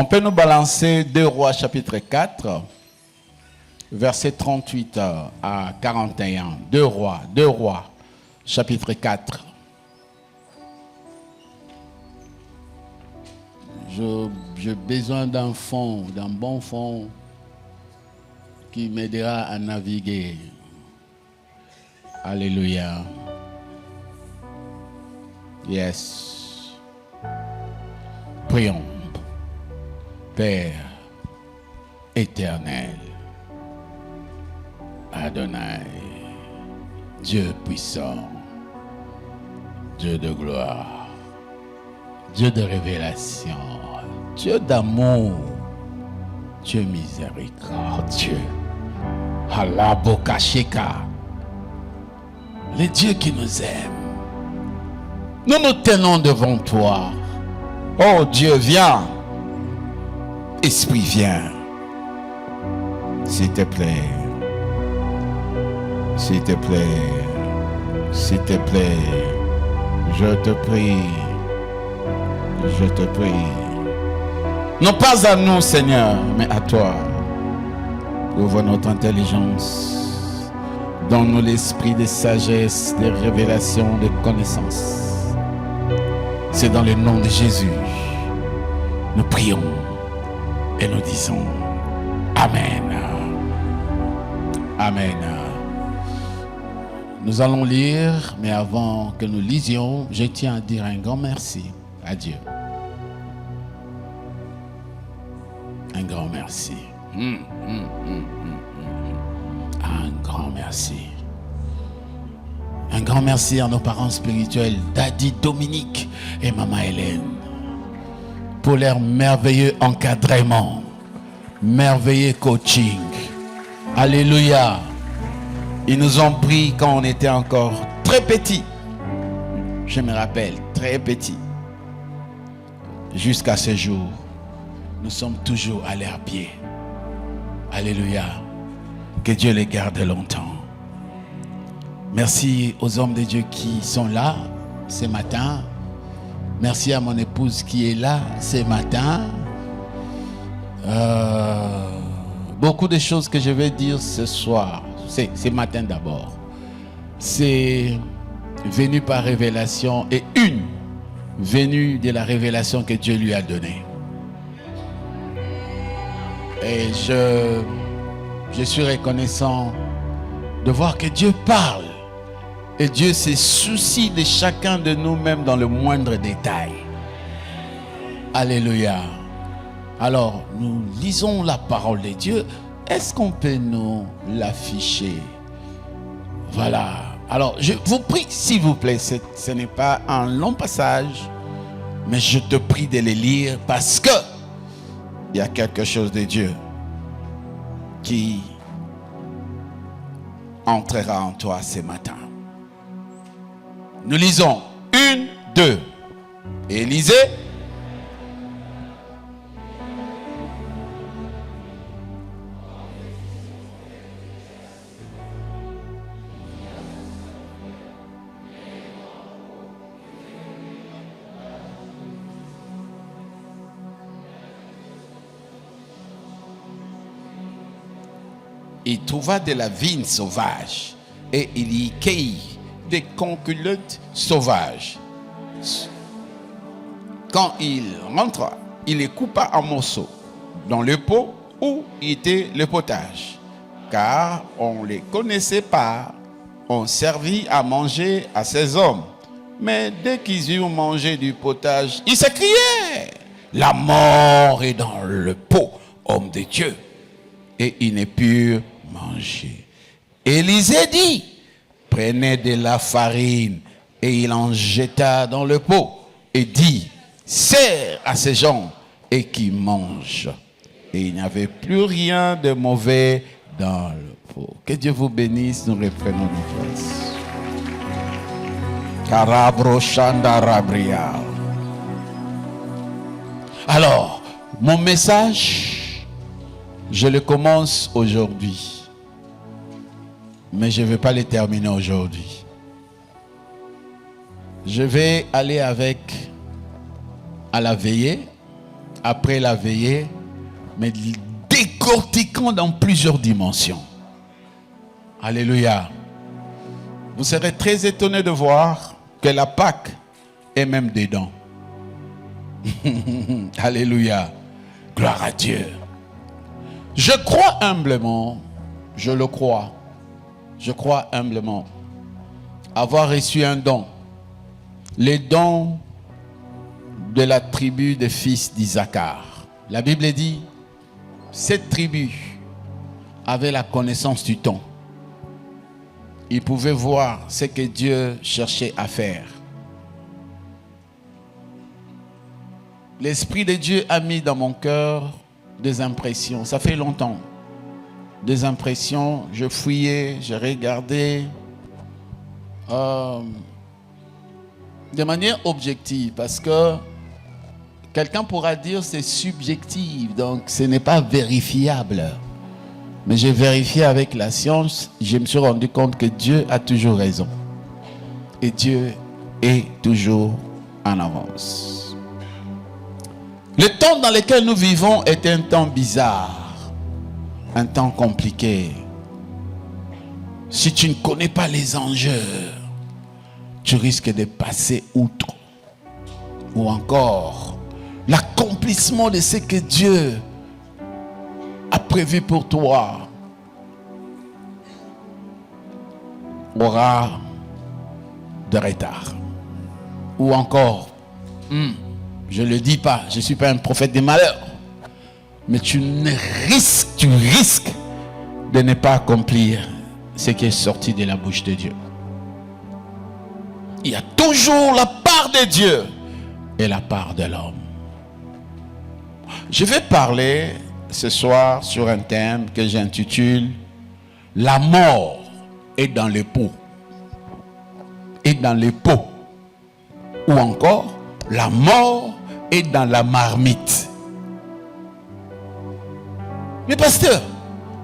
On peut nous balancer 2 Rois chapitre 4, verset 38 à 41. 2 Rois chapitre 4. J'ai besoin d'un fond, d'un bon fond qui m'aidera à naviguer. Alléluia. Yes. Prions. Père éternel, Adonai, Dieu puissant, Dieu de gloire, Dieu de révélation, Dieu d'amour, Dieu miséricordieux, Allah Bokashika, le Dieu qui nous aime. Nous nous tenons devant toi. Oh Dieu, viens. Esprit, viens. S'il te plaît. S'il te plaît. S'il te plaît. Je te prie. Je te prie. Non pas à nous, Seigneur, mais à toi. Ouvre notre intelligence. Donne-nous l'esprit de sagesse, de révélation, de connaissance. C'est dans le nom de Jésus. Nous prions. Et nous disons Amen. Amen. Nous allons lire, mais avant que nous lisions, je tiens à dire un grand merci à Dieu. Un grand merci. Un grand merci. Un grand merci à nos parents spirituels, Daddy Dominique et Maman Hélène, pour leur merveilleux encadrement, merveilleux coaching. Alléluia. Ils nous ont pris quand on était encore très petits. Je me rappelle, très petits. Jusqu'à ce jour, nous sommes toujours à leurs pieds. Alléluia. Que Dieu les garde longtemps. Merci aux hommes de Dieu qui sont là ce matin. Merci à mon épouse qui est là ce matin. Beaucoup de choses que je vais dire ce soir, ce matin d'abord, c'est venu par révélation et une venue de la révélation que Dieu lui a donnée. Et je suis reconnaissant de voir que Dieu parle. Et Dieu se soucie de chacun de nous, même dans le moindre détail. Alléluia. Alors, nous lisons la parole de Dieu. Est-ce qu'on peut nous l'afficher? Voilà. Alors, je vous prie, s'il vous plaît, ce n'est pas un long passage, mais je te prie de les lire parce que il y a quelque chose de Dieu qui entrera en toi ce matin. Nous lisons 1, 2. Et lisez. Il trouva de la vigne sauvage et il y cueillit des conculettes sauvages. Quand il rentra, il les coupa en morceaux dans le pot où était le potage. Car on ne les connaissait pas, on servit à manger à ces hommes. Mais dès qu'ils eurent mangé du potage, ils s'écriaient: la mort est dans le pot, homme de Dieu. Et ils ne purent manger. Élisée dit: prenez de la farine, et il en jeta dans le pot et dit: sers à ces gens et qui mangent. Et il n'y avait plus rien de mauvais dans le pot. Que Dieu vous bénisse. Nous reprenons nos places. Karabro Shandarabria. Alors, mon message, je le commence aujourd'hui. Mais je ne vais pas le terminer aujourd'hui. Je vais aller à la veillée après la veillée, mais décortiquant dans plusieurs dimensions. Alléluia. Vous serez très étonné de voir que la Pâque est même dedans. Alléluia. Gloire à Dieu. Je crois humblement, je le crois, je crois humblement avoir reçu un don. Les dons de la tribu des fils d'Isaacar. La Bible dit, cette tribu avait la connaissance du temps. Ils pouvaient voir ce que Dieu cherchait à faire. L'Esprit de Dieu a mis dans mon cœur des impressions. Ça fait longtemps. Des impressions. Je fouillais, je regardais. De manière objective. Parce que quelqu'un pourra dire c'est subjectif. Donc ce n'est pas vérifiable. Mais j'ai vérifié avec la science. Je me suis rendu compte que Dieu a toujours raison. Et Dieu est toujours en avance. Le temps dans lequel nous vivons est un temps bizarre, un temps compliqué. Si tu ne connais pas les enjeux, tu risques de passer outre. Ou encore, l'accomplissement de ce que Dieu a prévu pour toi aura de retard. Ou encore, je ne le dis pas, je ne suis pas un prophète des malheurs. Mais tu risques de ne pas accomplir ce qui est sorti de la bouche de Dieu. Il y a toujours la part de Dieu et la part de l'homme. Je vais parler ce soir sur un thème que j'intitule « La mort est dans les pots ». Et dans les pots. Ou encore, la mort est dans la marmite. Mais pasteur,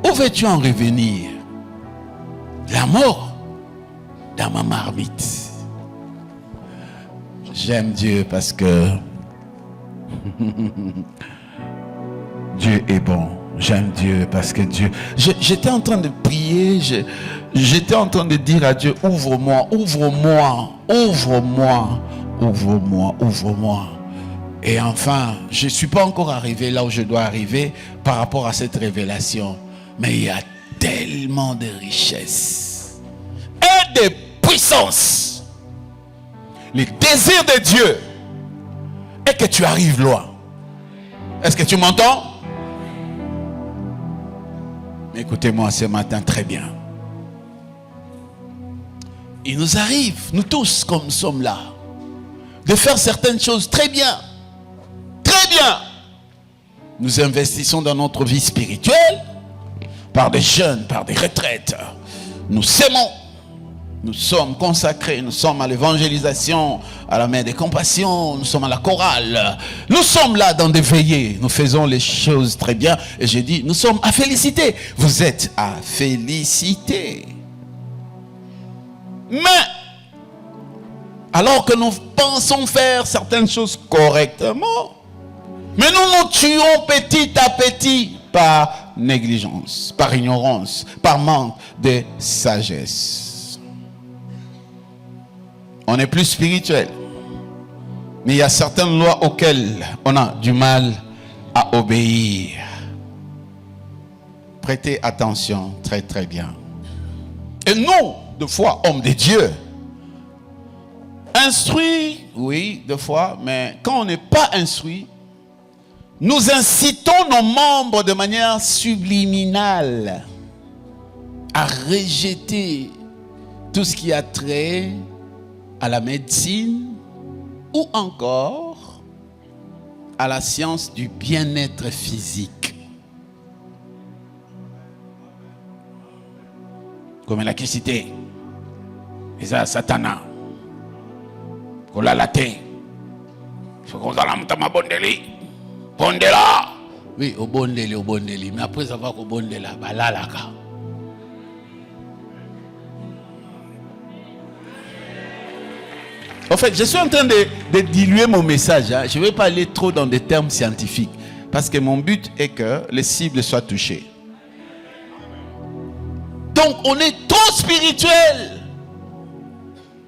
où veux-tu en revenir? La mort dans ma marmite. J'aime Dieu parce que Dieu est bon. J'aime Dieu parce que Dieu... J'étais en train de prier, j'étais en train de dire à Dieu, ouvre-moi, ouvre-moi, ouvre-moi, ouvre-moi, ouvre-moi. Et enfin, je ne suis pas encore arrivé là où je dois arriver par rapport à cette révélation. Mais il y a tellement de richesses et de puissance. Le désir de Dieu est que tu arrives loin. Est-ce que tu m'entends? Écoutez-moi ce matin très bien. Il nous arrive, nous tous comme nous sommes là, de faire certaines choses très bien. Très bien. Nous investissons dans notre vie spirituelle par des jeûnes, par des retraites. Nous s'aimons. Nous sommes consacrés, nous sommes à l'évangélisation, à la main des compassions, nous sommes à la chorale. Nous sommes là dans des veillées, nous faisons les choses très bien. Et j'ai dit, nous sommes à féliciter. Vous êtes à féliciter. Mais, alors que nous pensons faire certaines choses correctement, mais nous nous tuons petit à petit par négligence, par ignorance, par manque de sagesse. On est plus spirituel. Mais il y a certaines lois auxquelles on a du mal à obéir. Prêtez attention très très bien. Et nous, de foi, hommes de Dieu, instruits, oui, de foi, mais quand on n'est pas instruit, nous incitons nos membres de manière subliminale à rejeter tout ce qui a trait à la médecine ou encore à la science du bien-être physique. Comme l'électricité, les satana, qu'on l'a laté, il faut qu'on a la bondeli, bondela. Oui, au bondeli, mais après avoir au bondela, balalaka. En fait, je suis en train de diluer mon message. Je ne vais pas aller trop dans des termes scientifiques. Parce que mon but est que les cibles soient touchées. Donc on est trop spirituel.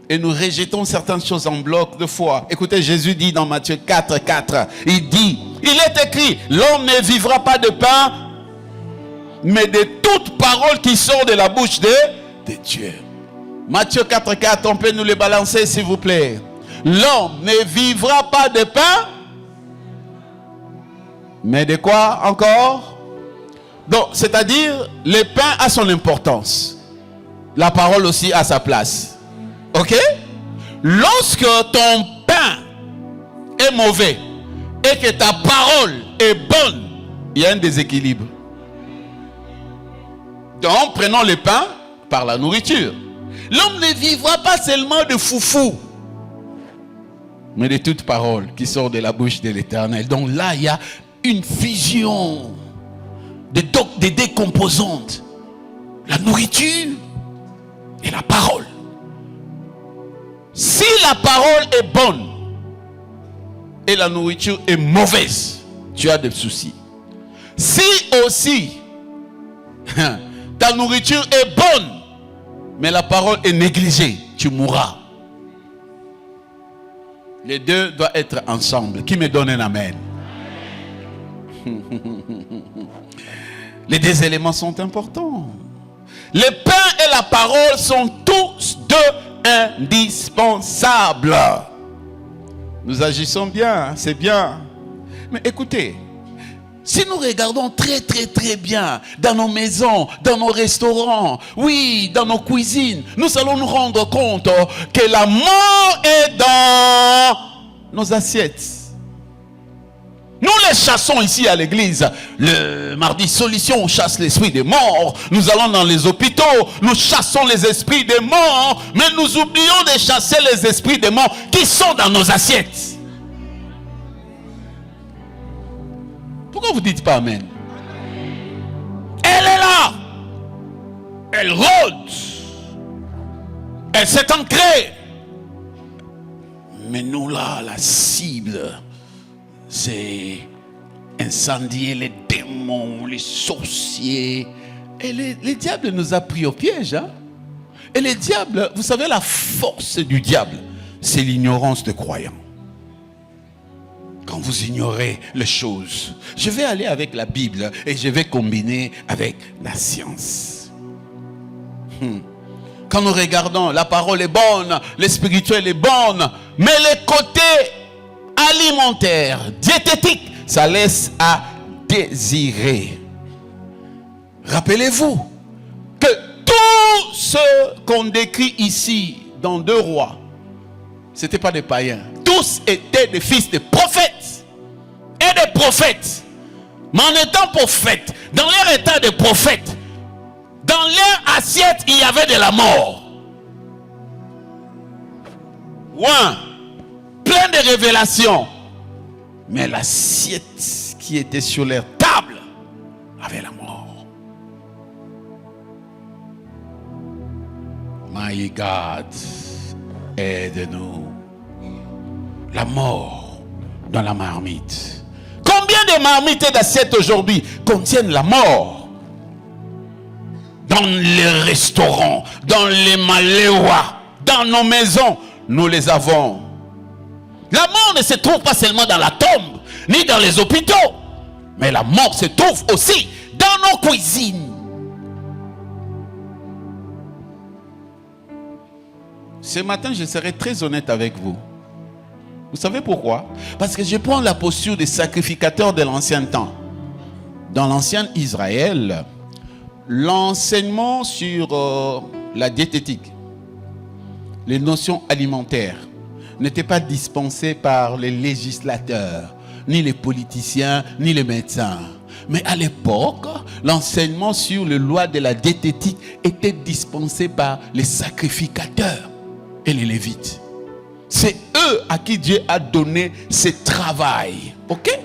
Et nous rejetons certaines choses en bloc de foi. Écoutez, Jésus dit dans Matthieu 4:4, il dit, il est écrit, l'homme ne vivra pas de pain, mais de toute parole qui sort de la bouche de Dieu. Matthieu 4:4, on peut nous les balancer s'il vous plaît. L'homme ne vivra pas de pain, mais de quoi encore? Donc, c'est-à-dire, le pain a son importance. La parole aussi a sa place. Ok? Lorsque ton pain est mauvais et que ta parole est bonne, il y a un déséquilibre. Donc, prenons le pain par la nourriture. L'homme ne vivra pas seulement de foufou, mais de toute parole qui sort de la bouche de l'Éternel. Donc là, il y a une fusion de deux composantes. La nourriture et la parole. Si la parole est bonne et la nourriture est mauvaise, tu as des soucis. Si aussi ta nourriture est bonne, mais la parole est négligée, tu mourras. Les deux doivent être ensemble. Qui me donne un amen? Les deux éléments sont importants. Le pain et la parole sont tous deux indispensables. Nous agissons bien, c'est bien. Mais écoutez, si nous regardons très bien dans nos maisons, dans nos restaurants, oui, dans nos cuisines, nous allons nous rendre compte que la mort est dans nos assiettes. Nous les chassons ici à l'église. Le mardi solution, on chasse l'esprit des morts. Nous allons dans les hôpitaux, nous chassons les esprits des morts, mais nous oublions de chasser les esprits des morts qui sont dans nos assiettes. Pourquoi vous ne dites pas amen? Elle est là. Elle rôde. Elle s'est ancrée. Mais nous là, la cible, c'est incendier les démons, les sorciers. Et les diables nous a pris au piège. Hein? Et les diables, vous savez, la force du diable, c'est l'ignorance de croyants. Quand vous ignorez les choses, je vais aller avec la Bible et je vais combiner avec la science. Quand nous regardons, la parole est bonne, le spirituel est bonne, mais le côté alimentaire, diététique, ça laisse à désirer. Rappelez-vous que tout ce qu'on décrit ici dans 2 Rois, ce n'étaient pas des païens. Tous étaient des fils de prophètes et des prophètes. Mais en étant prophètes, dans leur état de prophètes, dans leur assiette, il y avait de la mort. Ouais. Plein de révélations. Mais l'assiette qui était sur leur table avait la mort. My God, aide-nous. La mort dans la marmite. Combien de marmites et d'assiettes aujourd'hui contiennent la mort? Dans les restaurants, dans les maléois, dans nos maisons, nous les avons. La mort ne se trouve pas seulement dans la tombe, ni dans les hôpitaux, mais la mort se trouve aussi dans nos cuisines. Ce matin, je serai très honnête avec vous. Vous savez pourquoi? Parce que je prends la posture des sacrificateurs de l'ancien temps. Dans l'ancien Israël, l'enseignement sur la diététique, les notions alimentaires, n'était pas dispensé par les législateurs, ni les politiciens, ni les médecins. Mais à l'époque, l'enseignement sur les lois de la diététique était dispensé par les sacrificateurs et les lévites. C'est eux à qui Dieu a donné ce travail. Ok?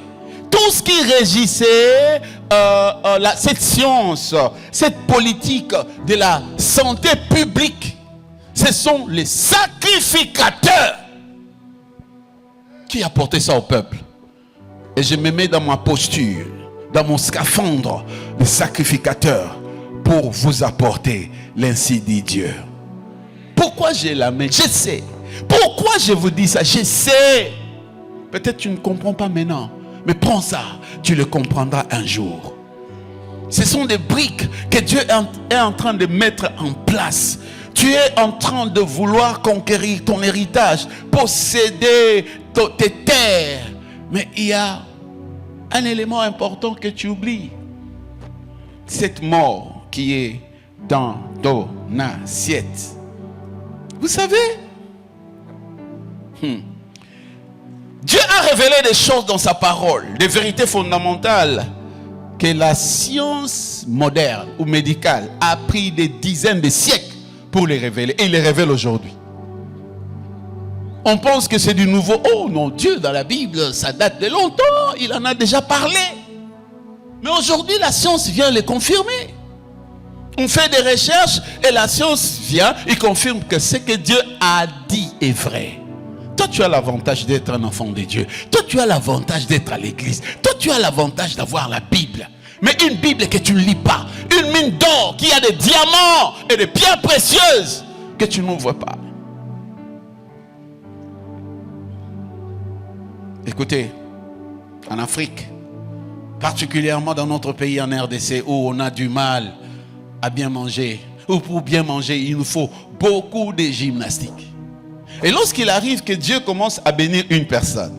Tout ce qui régissait cette science, cette politique de la santé publique, ce sont les sacrificateurs qui apportaient ça au peuple. Et je me mets dans ma posture, dans mon scaphandre de sacrificateur pour vous apporter l'ainsi dit Dieu. Pourquoi j'ai la main? Je sais. Pourquoi je vous dis ça? Je sais. Peut-être tu ne comprends pas maintenant, mais prends ça, tu le comprendras un jour. Ce sont des briques que Dieu est en train de mettre en place. Tu es en train de vouloir conquérir ton héritage, posséder tes terres. Mais il y a un élément important que tu oublies. Cette mort qui est dans ton assiette. Vous savez, Dieu a révélé des choses dans sa parole, des vérités fondamentales que la science moderne ou médicale a pris des dizaines de siècles pour les révéler. Et il les révèle aujourd'hui. On pense que c'est du nouveau. Oh non, Dieu dans la Bible, ça date de longtemps. Il en a déjà parlé. Mais aujourd'hui, la science vient les confirmer. On fait des recherches et la science vient et confirme que ce que Dieu a dit est vrai. Toi, tu as l'avantage d'être un enfant de Dieu. Toi, tu as l'avantage d'être à l'église. Toi, tu as l'avantage d'avoir la Bible. Mais une Bible que tu ne lis pas. Une mine d'or qui a des diamants et des pierres précieuses que tu n'ouvres pas. Écoutez, en Afrique, particulièrement dans notre pays en RDC où on a du mal à bien manger, ou pour bien manger, il nous faut beaucoup de gymnastique. Et lorsqu'il arrive que Dieu commence à bénir une personne,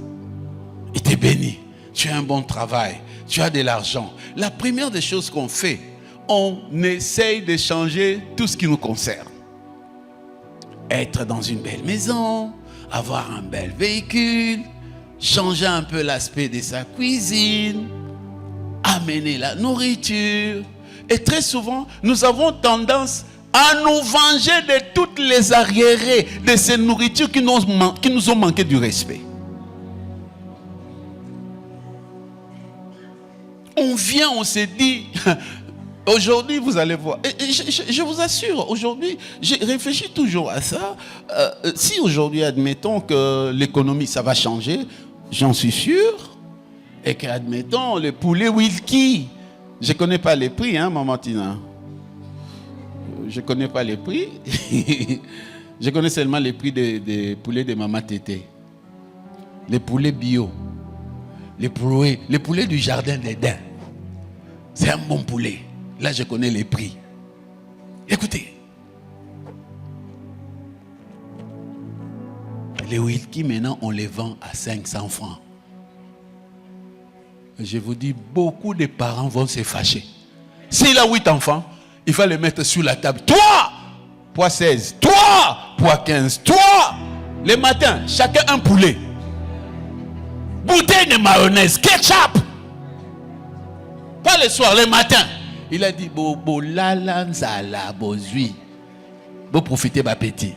il te bénit, tu as un bon travail, tu as de l'argent. La première des choses qu'on fait, on essaye de changer tout ce qui nous concerne. Être dans une belle maison, avoir un bel véhicule, changer un peu l'aspect de sa cuisine, amener la nourriture. Et très souvent, nous avons tendance à nous venger de toutes les arriérés de ces nourritures qui nous ont manqué du respect. On vient, on se dit, aujourd'hui vous allez voir, et je vous assure, aujourd'hui, je réfléchis toujours à ça. Si aujourd'hui, admettons que l'économie, ça va changer, j'en suis sûr, et qu'admettons, le poulet Wilkie, je ne connais pas les prix, hein, Maman Tina. Je ne connais pas les prix. Je connais seulement les prix des poulets de Maman Tété. Les poulets bio. Les poulets du jardin d'Éden. C'est un bon poulet. Là, je connais les prix. Écoutez. Les Wilkie, maintenant, on les vend à 500 francs. Je vous dis, beaucoup de parents vont se fâcher. S'il a 8 enfants, il va les mettre sur la table. Toi, poids 16. Toi, poids 15. Toi, le matin, chacun un poulet. Bouteille de mayonnaise, ketchup. Pas le soir, le matin. Il a dit, Bobo, lalanzala, bozui. Bon, profitez de l'appétit.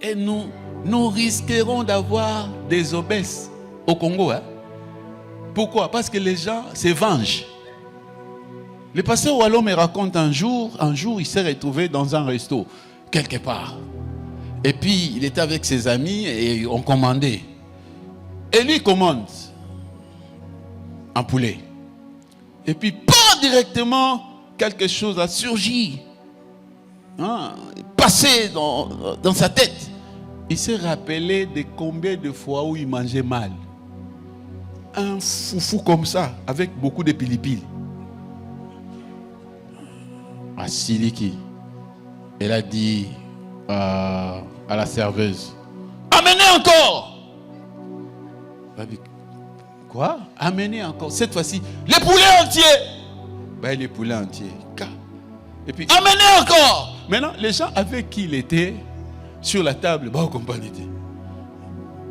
Et nous risquerons d'avoir des obèses au Congo. Hein? Pourquoi? Parce que les gens se vengent. Le pasteur Wallo me raconte un jour, il s'est retrouvé dans un resto, quelque part. Et puis, il était avec ses amis et on commandait. Et lui commande un poulet. Et puis, pas directement, quelque chose a surgi. Hein, passé dans sa tête. Il s'est rappelé de combien de fois où il mangeait mal. Un foufou comme ça, avec beaucoup de pilipili. À Siliki, elle a dit à la serveuse, amenez encore. Elle a dit, quoi? Amenez encore. Cette fois-ci, les poulets entiers. Ben, les poulets entiers. Et puis, amenez encore. Maintenant, les gens avec qui il était sur la table, bah,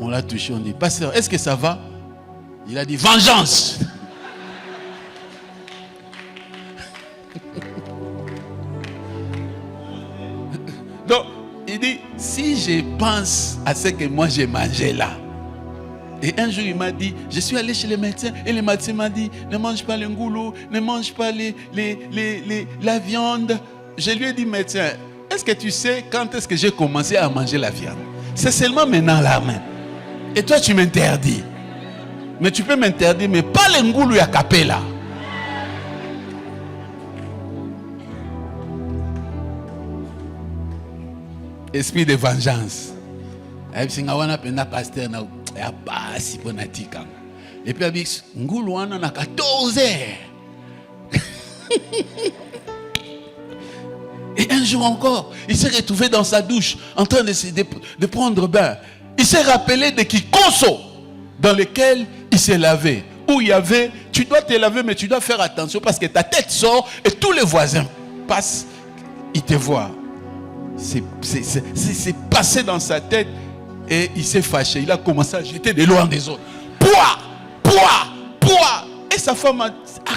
on l'a touché, on dit, pasteur, est-ce que ça va? Il a dit, vengeance. Donc, il dit, si je pense à ce que moi j'ai mangé là, et un jour il m'a dit, je suis allé chez le médecin, et le médecin m'a dit, ne mange pas le ngoulou, ne mange pas la viande. Je lui ai dit, médecin, est-ce que tu sais quand est-ce que j'ai commencé à manger la viande? C'est seulement maintenant là même. Et toi tu m'interdis. Mais tu peux m'interdire, mais pas les ngoulou ya capella. Esprit de vengeance. Et puis, ngoulou on a 14 heures. Et un jour encore, il s'est retrouvé dans sa douche, en train de prendre bain. Il s'est rappelé de Kikoso, dans lequel il s'est lavé. Où il y avait, tu dois te laver, mais tu dois faire attention parce que ta tête sort et tous les voisins passent, ils te voient. C'est passé dans sa tête et il s'est fâché. Il a commencé à jeter de l'eau en des autres. Pouah! Et sa femme a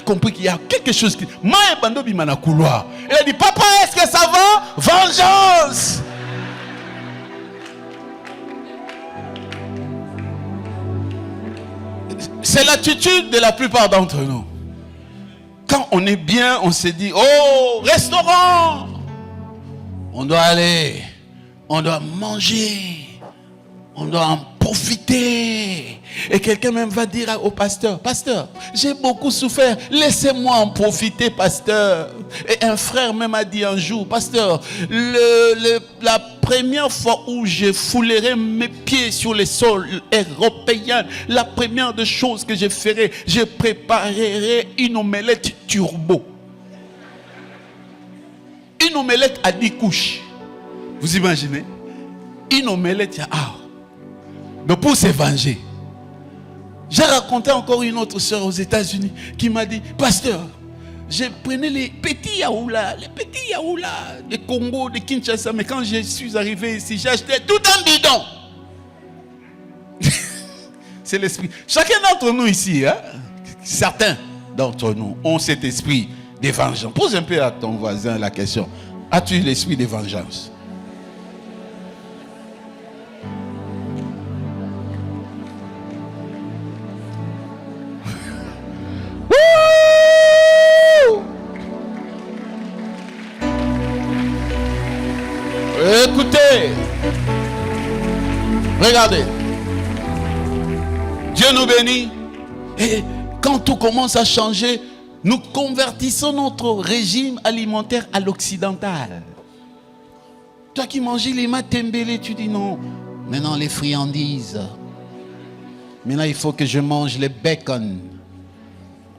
compris qu'il y a quelque chose qui... Elle a dit, papa, est-ce que ça va? Vengeance! C'est l'attitude de la plupart d'entre nous. Quand on est bien, on se dit, oh, restaurant! On doit aller, on doit manger, on doit en profiter. Et quelqu'un même va dire au pasteur, pasteur, j'ai beaucoup souffert, laissez-moi en profiter, pasteur. Et un frère même a dit un jour, pasteur, la première fois où je foulerai mes pieds sur les sols européens, la première des choses que je ferai, je préparerai une omelette turbo. Une omelette à 10 couches. Vous imaginez? Une omelette à... Mais pour se venger. J'ai raconté encore une autre soeur aux États-Unis qui m'a dit, pasteur, je prenais les petits yaoula, de Congo, de Kinshasa, mais quand je suis arrivé ici, j'ai acheté tout un bidon. C'est l'esprit. Chacun d'entre nous ici, hein, certains d'entre nous ont cet esprit de vengeance. Pose un peu à ton voisin la question. As-tu l'esprit de vengeance? Écoutez, regardez, Dieu nous bénit et quand tout commence à changer, nous convertissons notre régime alimentaire à l'occidental. Toi qui manges les matembele, tu dis non. Maintenant les friandises. Maintenant il faut que je mange le bacon.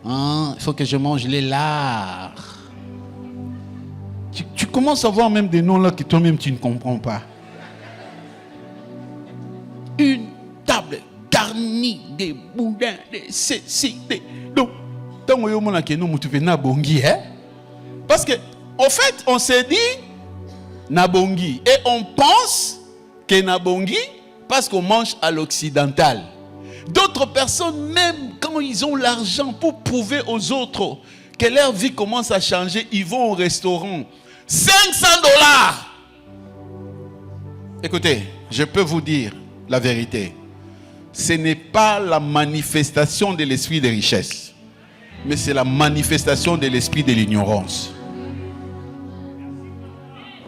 Hein? Il faut que je mange les lards. Tu commences à voir même des noms là que toi-même tu ne comprends pas. Une table garnie de boudins, de ceci, de... Donc, parce que, en fait, on s'est dit Nabongi. Et on pense que Nabongi, parce qu'on mange à l'occidental. D'autres personnes, même quand ils ont l'argent pour prouver aux autres que leur vie commence à changer, ils vont au restaurant. $500. Écoutez, je peux vous dire la vérité. Ce n'est pas la manifestation de l'esprit de richesse, mais c'est la manifestation de l'esprit de l'ignorance.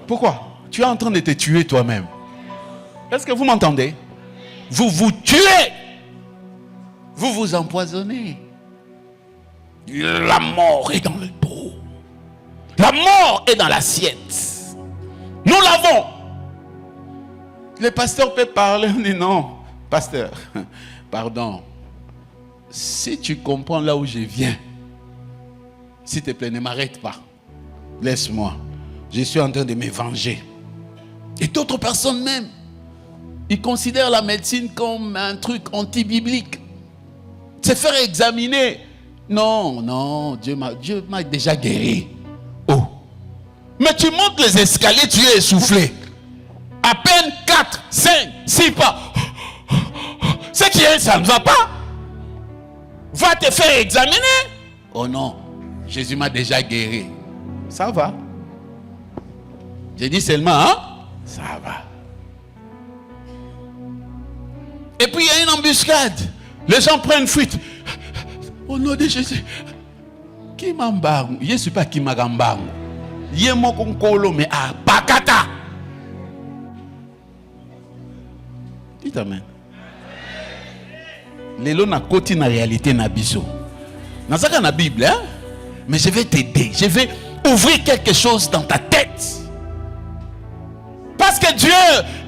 Pourquoi? Tu es en train de te tuer toi-même. Est-ce que vous m'entendez? Vous vous tuez. Vous vous empoisonnez. La mort est dans le pot. La mort est dans l'assiette. Nous l'avons. Le pasteur peut parler. On dit non, pasteur, pardon. Si tu comprends là où je viens, s'il te plaît, ne m'arrête pas. Laisse-moi. Je suis en train de me venger. Et d'autres personnes même, ils considèrent la médecine comme un truc anti-biblique. Se faire examiner. Non, non, Dieu m'a déjà guéri. Oh. Mais tu montes les escaliers, tu es essoufflé. À peine 4, 5, 6 pas. Ce qui est, ça ne va pas. Va te faire examiner. Oh non, Jésus m'a déjà guéri. Ça va. J'ai dit seulement, hein? Ça va. Et puis il y a une embuscade. Les gens prennent fuite. Au nom de Jésus. Qui m'embarque? Je ne suis pas qui m'embarque. Je suis mon mais à Bakata. Dites amen. Lelo na koti na réalité na biso. Na saka na Bible, hein? Mais je vais t'aider. Je vais ouvrir quelque chose dans ta tête. Parce que Dieu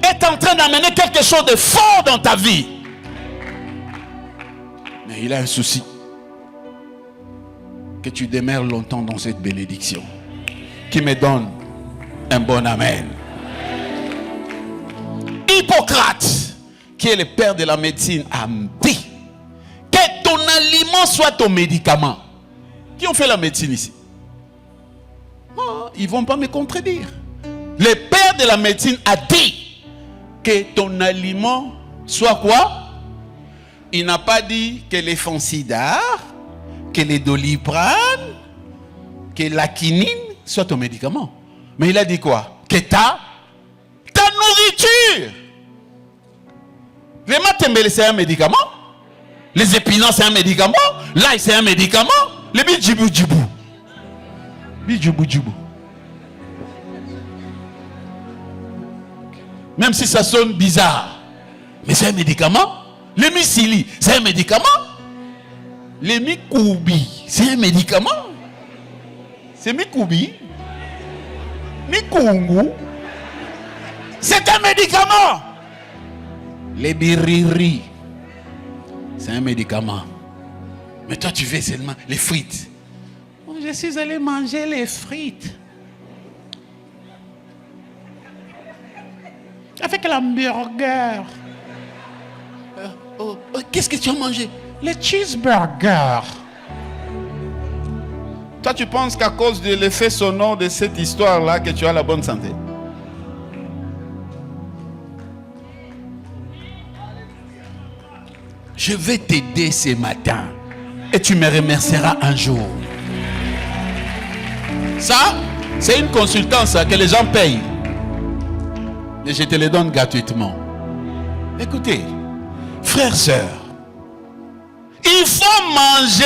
est en train d'amener quelque chose de fort dans ta vie. Mais il a un souci. Que tu demeures longtemps dans cette bénédiction. Qui me donne un bon amen. Hippocrate, qui est le père de la médecine, a dit que ton aliment soit ton médicament. Qui ont fait la médecine ici? Oh, ils ne vont pas me contredire. Le père de la médecine a dit que ton aliment soit quoi? Il n'a pas dit que les Fansidar, que les Doliprane, que la quinine soit ton médicament. Mais il a dit quoi? Que ta nourriture. Les matembele, c'est un médicament. Les épinards, c'est un médicament. L'ail, c'est un médicament. Le bijibou-jibou. Bijibou-jibou. Même si ça sonne bizarre. Mais c'est un médicament. Le misili, c'est un médicament. Le mikoubi, c'est un médicament. C'est mikoubi. Mikungu. C'est un médicament. Les biriri, c'est un médicament. Mais toi, tu veux seulement les frites. Je suis allé manger les frites. Avec l'hamburger. Qu'est-ce que tu as mangé? Les cheeseburgers. Toi, tu penses qu'à cause de l'effet sonore de cette histoire-là, que tu as la bonne santé? Je vais t'aider ce matin. Et tu me remercieras un jour. Ça, c'est une consultance que les gens payent. Et je te les donne gratuitement. Écoutez, frères, sœurs, il faut manger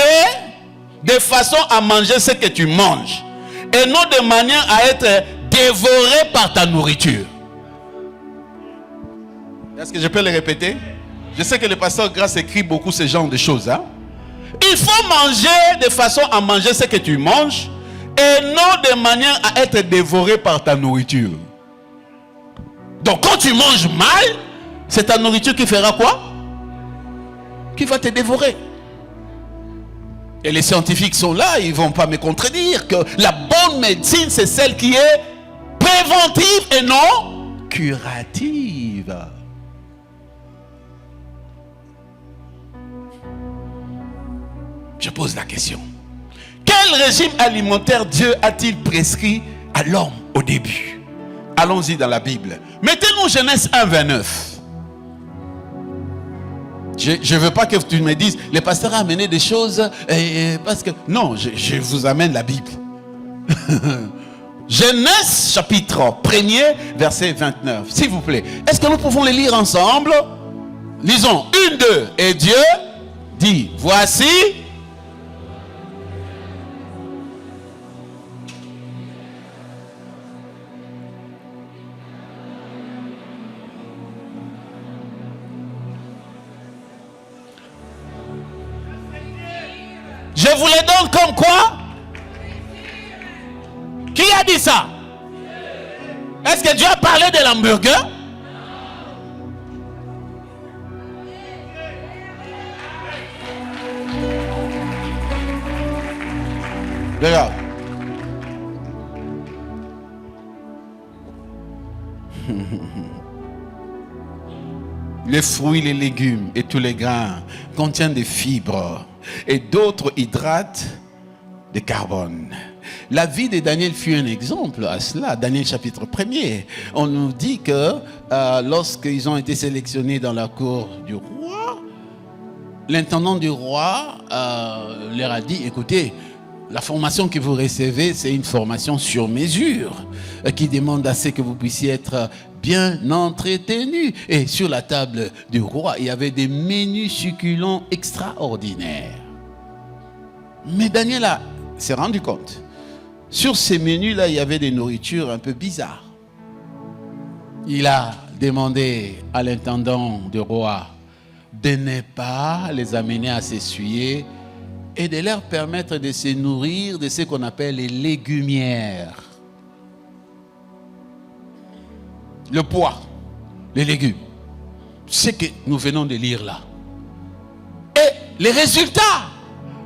de façon à manger ce que tu manges. Et non de manière à être dévoré par ta nourriture. Est-ce que je peux le répéter? Je sais que le pasteur Grace écrit beaucoup ce genre de choses. Hein? Il faut manger de façon à manger ce que tu manges. Et non de manière à être dévoré par ta nourriture. Donc quand tu manges mal, c'est ta nourriture qui fera quoi? Qui va te dévorer. Et les scientifiques sont là, ils ne vont pas me contredire que la bonne médecine, c'est celle qui est préventive et non curative. Je pose la question. Quel régime alimentaire Dieu a-t-il prescrit à l'homme au début? Allons-y dans la Bible. Mettez-nous Genèse 1, 29. Je ne veux pas que tu me dises, le pasteur a amené des choses, parce que... Non, je vous amène la Bible. Genèse chapitre 1er, verset 29. S'il vous plaît. Est-ce que nous pouvons les lire ensemble? Lisons. 1, 2. Et Dieu dit, voici... Je vous les donne comme quoi? Qui a dit ça? Est-ce que Dieu a parlé de l'hamburger? Regarde. Les fruits, les légumes et tous les grains contiennent des fibres et d'autres hydrates de carbone. La vie de Daniel fut un exemple à cela. Daniel chapitre 1er. On nous dit que lorsqu'ils ont été sélectionnés dans la cour du roi, l'intendant du roi leur a dit, écoutez, la formation que vous recevez, c'est une formation sur mesure qui demande à ce que vous puissiez être bien entretenu. Et sur la table du roi, il y avait des menus succulents extraordinaires. Mais Daniel s'est rendu compte. Sur ces menus-là, il y avait des nourritures un peu bizarres. Il a demandé à l'intendant du roi, de ne pas les amener à s'essuyer et de leur permettre de se nourrir de ce qu'on appelle les légumières. Le pois, les légumes. Ce que nous venons de lire là. Et les résultats,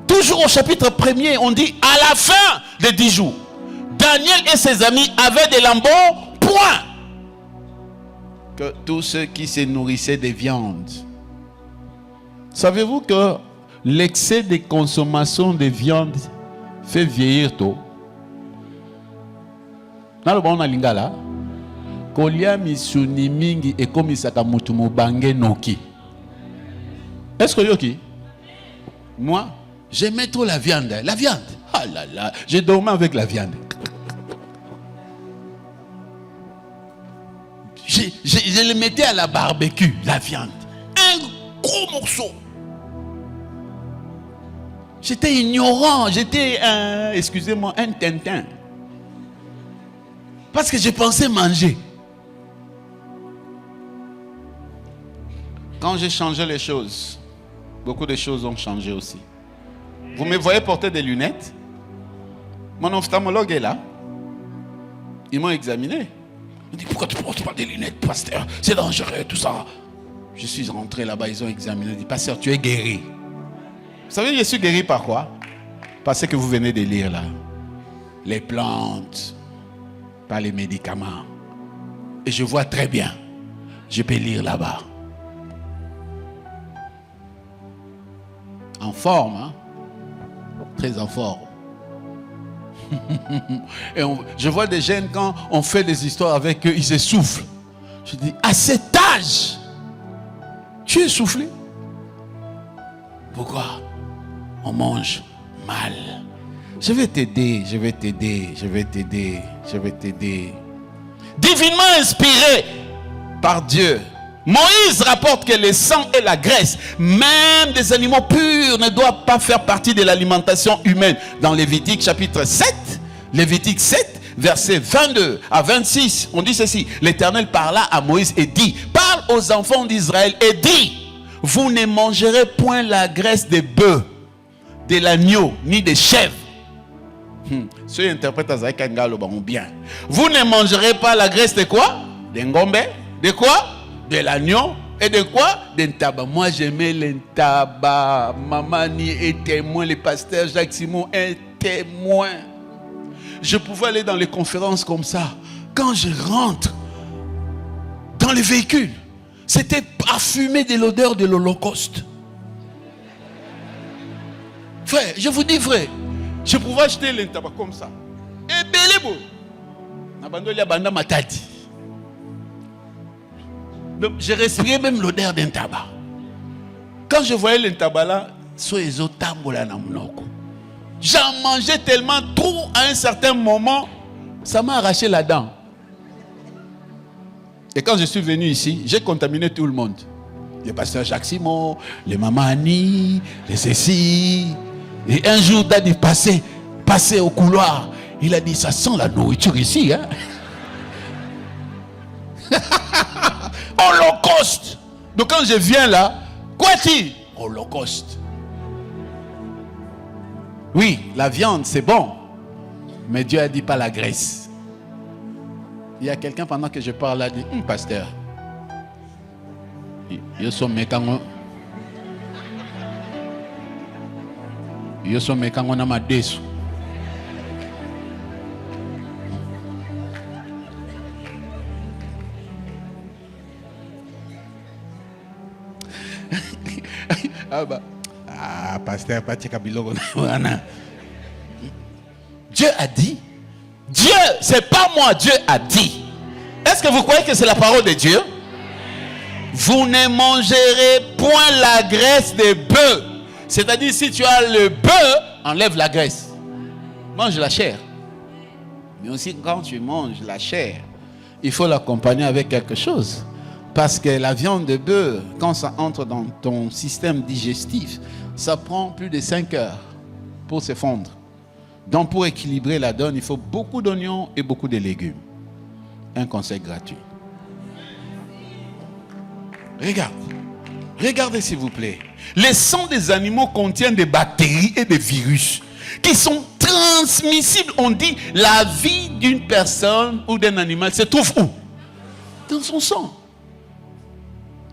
toujours au chapitre 1er, on dit à la fin des 10 jours, Daniel et ses amis avaient des lambeaux, point. Que tous ceux qui se nourrissaient de viande. Savez-vous que l'excès de consommation de viande fait vieillir tôt? Dans le bon lingala, kolia misuni mingi et komisaka mutu mubange noki. Est-ce que yoki? Moi, j'aimais trop la viande. La viande. Ah là là, j'ai dormi avec la viande. Je le mettais à la barbecue, la viande. Un gros morceau. J'étais ignorant, j'étais excusez-moi, un tintin. Parce que je pensais manger. Quand j'ai changé les choses, beaucoup de choses ont changé aussi. Vous me voyez porter des lunettes? Mon ophtalmologue est là. Ils m'ont examiné. Il dit, pourquoi tu ne portes pas des lunettes, pasteur? C'est dangereux, tout ça. Je suis rentré là-bas, ils ont examiné. Ils disent, pasteur, tu es guéri. Vous savez, je suis guéri par quoi? Par ce que vous venez de lire là. Les plantes, par les médicaments. Et je vois très bien. Je peux lire là-bas. En forme, hein? Très en forme. Et je vois des jeunes, quand on fait des histoires avec eux, ils essoufflent. Je dis, à cet âge, tu es essoufflé? Pourquoi? On mange mal. Je vais t'aider, je vais t'aider, je vais t'aider, je vais t'aider. Divinement inspiré par Dieu, Moïse rapporte que le sang et la graisse, même des animaux purs, ne doivent pas faire partie de l'alimentation humaine. Dans Lévitique chapitre 7, Lévitique 7, versets 22 à 26, on dit ceci. L'Éternel parla à Moïse et dit, parle aux enfants d'Israël et dit, vous ne mangerez point la graisse des bœufs, de l'agneau, ni des chèvres. Ceux qui interprètent à Zaïkangalo, bien. Vous ne mangerez pas la graisse de quoi? De ngombe. De quoi? De l'agneau. Et de quoi? De ntaba. Moi j'aimais l'entaba. Mamani est témoin. Le pasteur Jacques Simon est témoin. Je pouvais aller dans les conférences comme ça. Quand je rentre dans les véhicules, c'était parfumé de l'odeur de l'Holocauste. Frère, je vous dis frère, je pouvais acheter l'entaba comme ça. Et belebo. Nabandoli abanda matadi. Donc, je respirais même l'odeur d'un tabac. Quand je voyais le tabac là, j'en mangeais tellement trop à un certain moment, ça m'a arraché la dent. Et quand je suis venu ici, j'ai contaminé tout le monde. Le pasteur Jacques Simon, les mamans Annie, les Cécile. Et un jour, Daddy passait au couloir. Il a dit, ça sent la nourriture ici, hein? Holocauste. Donc quand je viens là, quoi dit? Holocauste. Oui, la viande c'est bon, mais Dieu a dit pas la graisse. Il y a quelqu'un pendant que je parle là, dit, pasteur, yo so mekango na madesu. Pasteur, Dieu a dit. Dieu, c'est pas moi, Dieu a dit. Est-ce que vous croyez que c'est la parole de Dieu? Vous ne mangerez point la graisse des bœufs. C'est-à-dire, si tu as le bœuf, enlève la graisse. Mange la chair. Mais aussi, quand tu manges la chair, il faut l'accompagner avec quelque chose. Parce que la viande de bœuf, quand ça entre dans ton système digestif, ça prend plus de 5 heures pour se fondre. Donc pour équilibrer la donne, il faut beaucoup d'oignons et beaucoup de légumes. Un conseil gratuit. Regarde. Regardez s'il vous plaît. Les sangs des animaux contiennent des bactéries et des virus qui sont transmissibles. On dit la vie d'une personne ou d'un animal se trouve où? Dans son sang.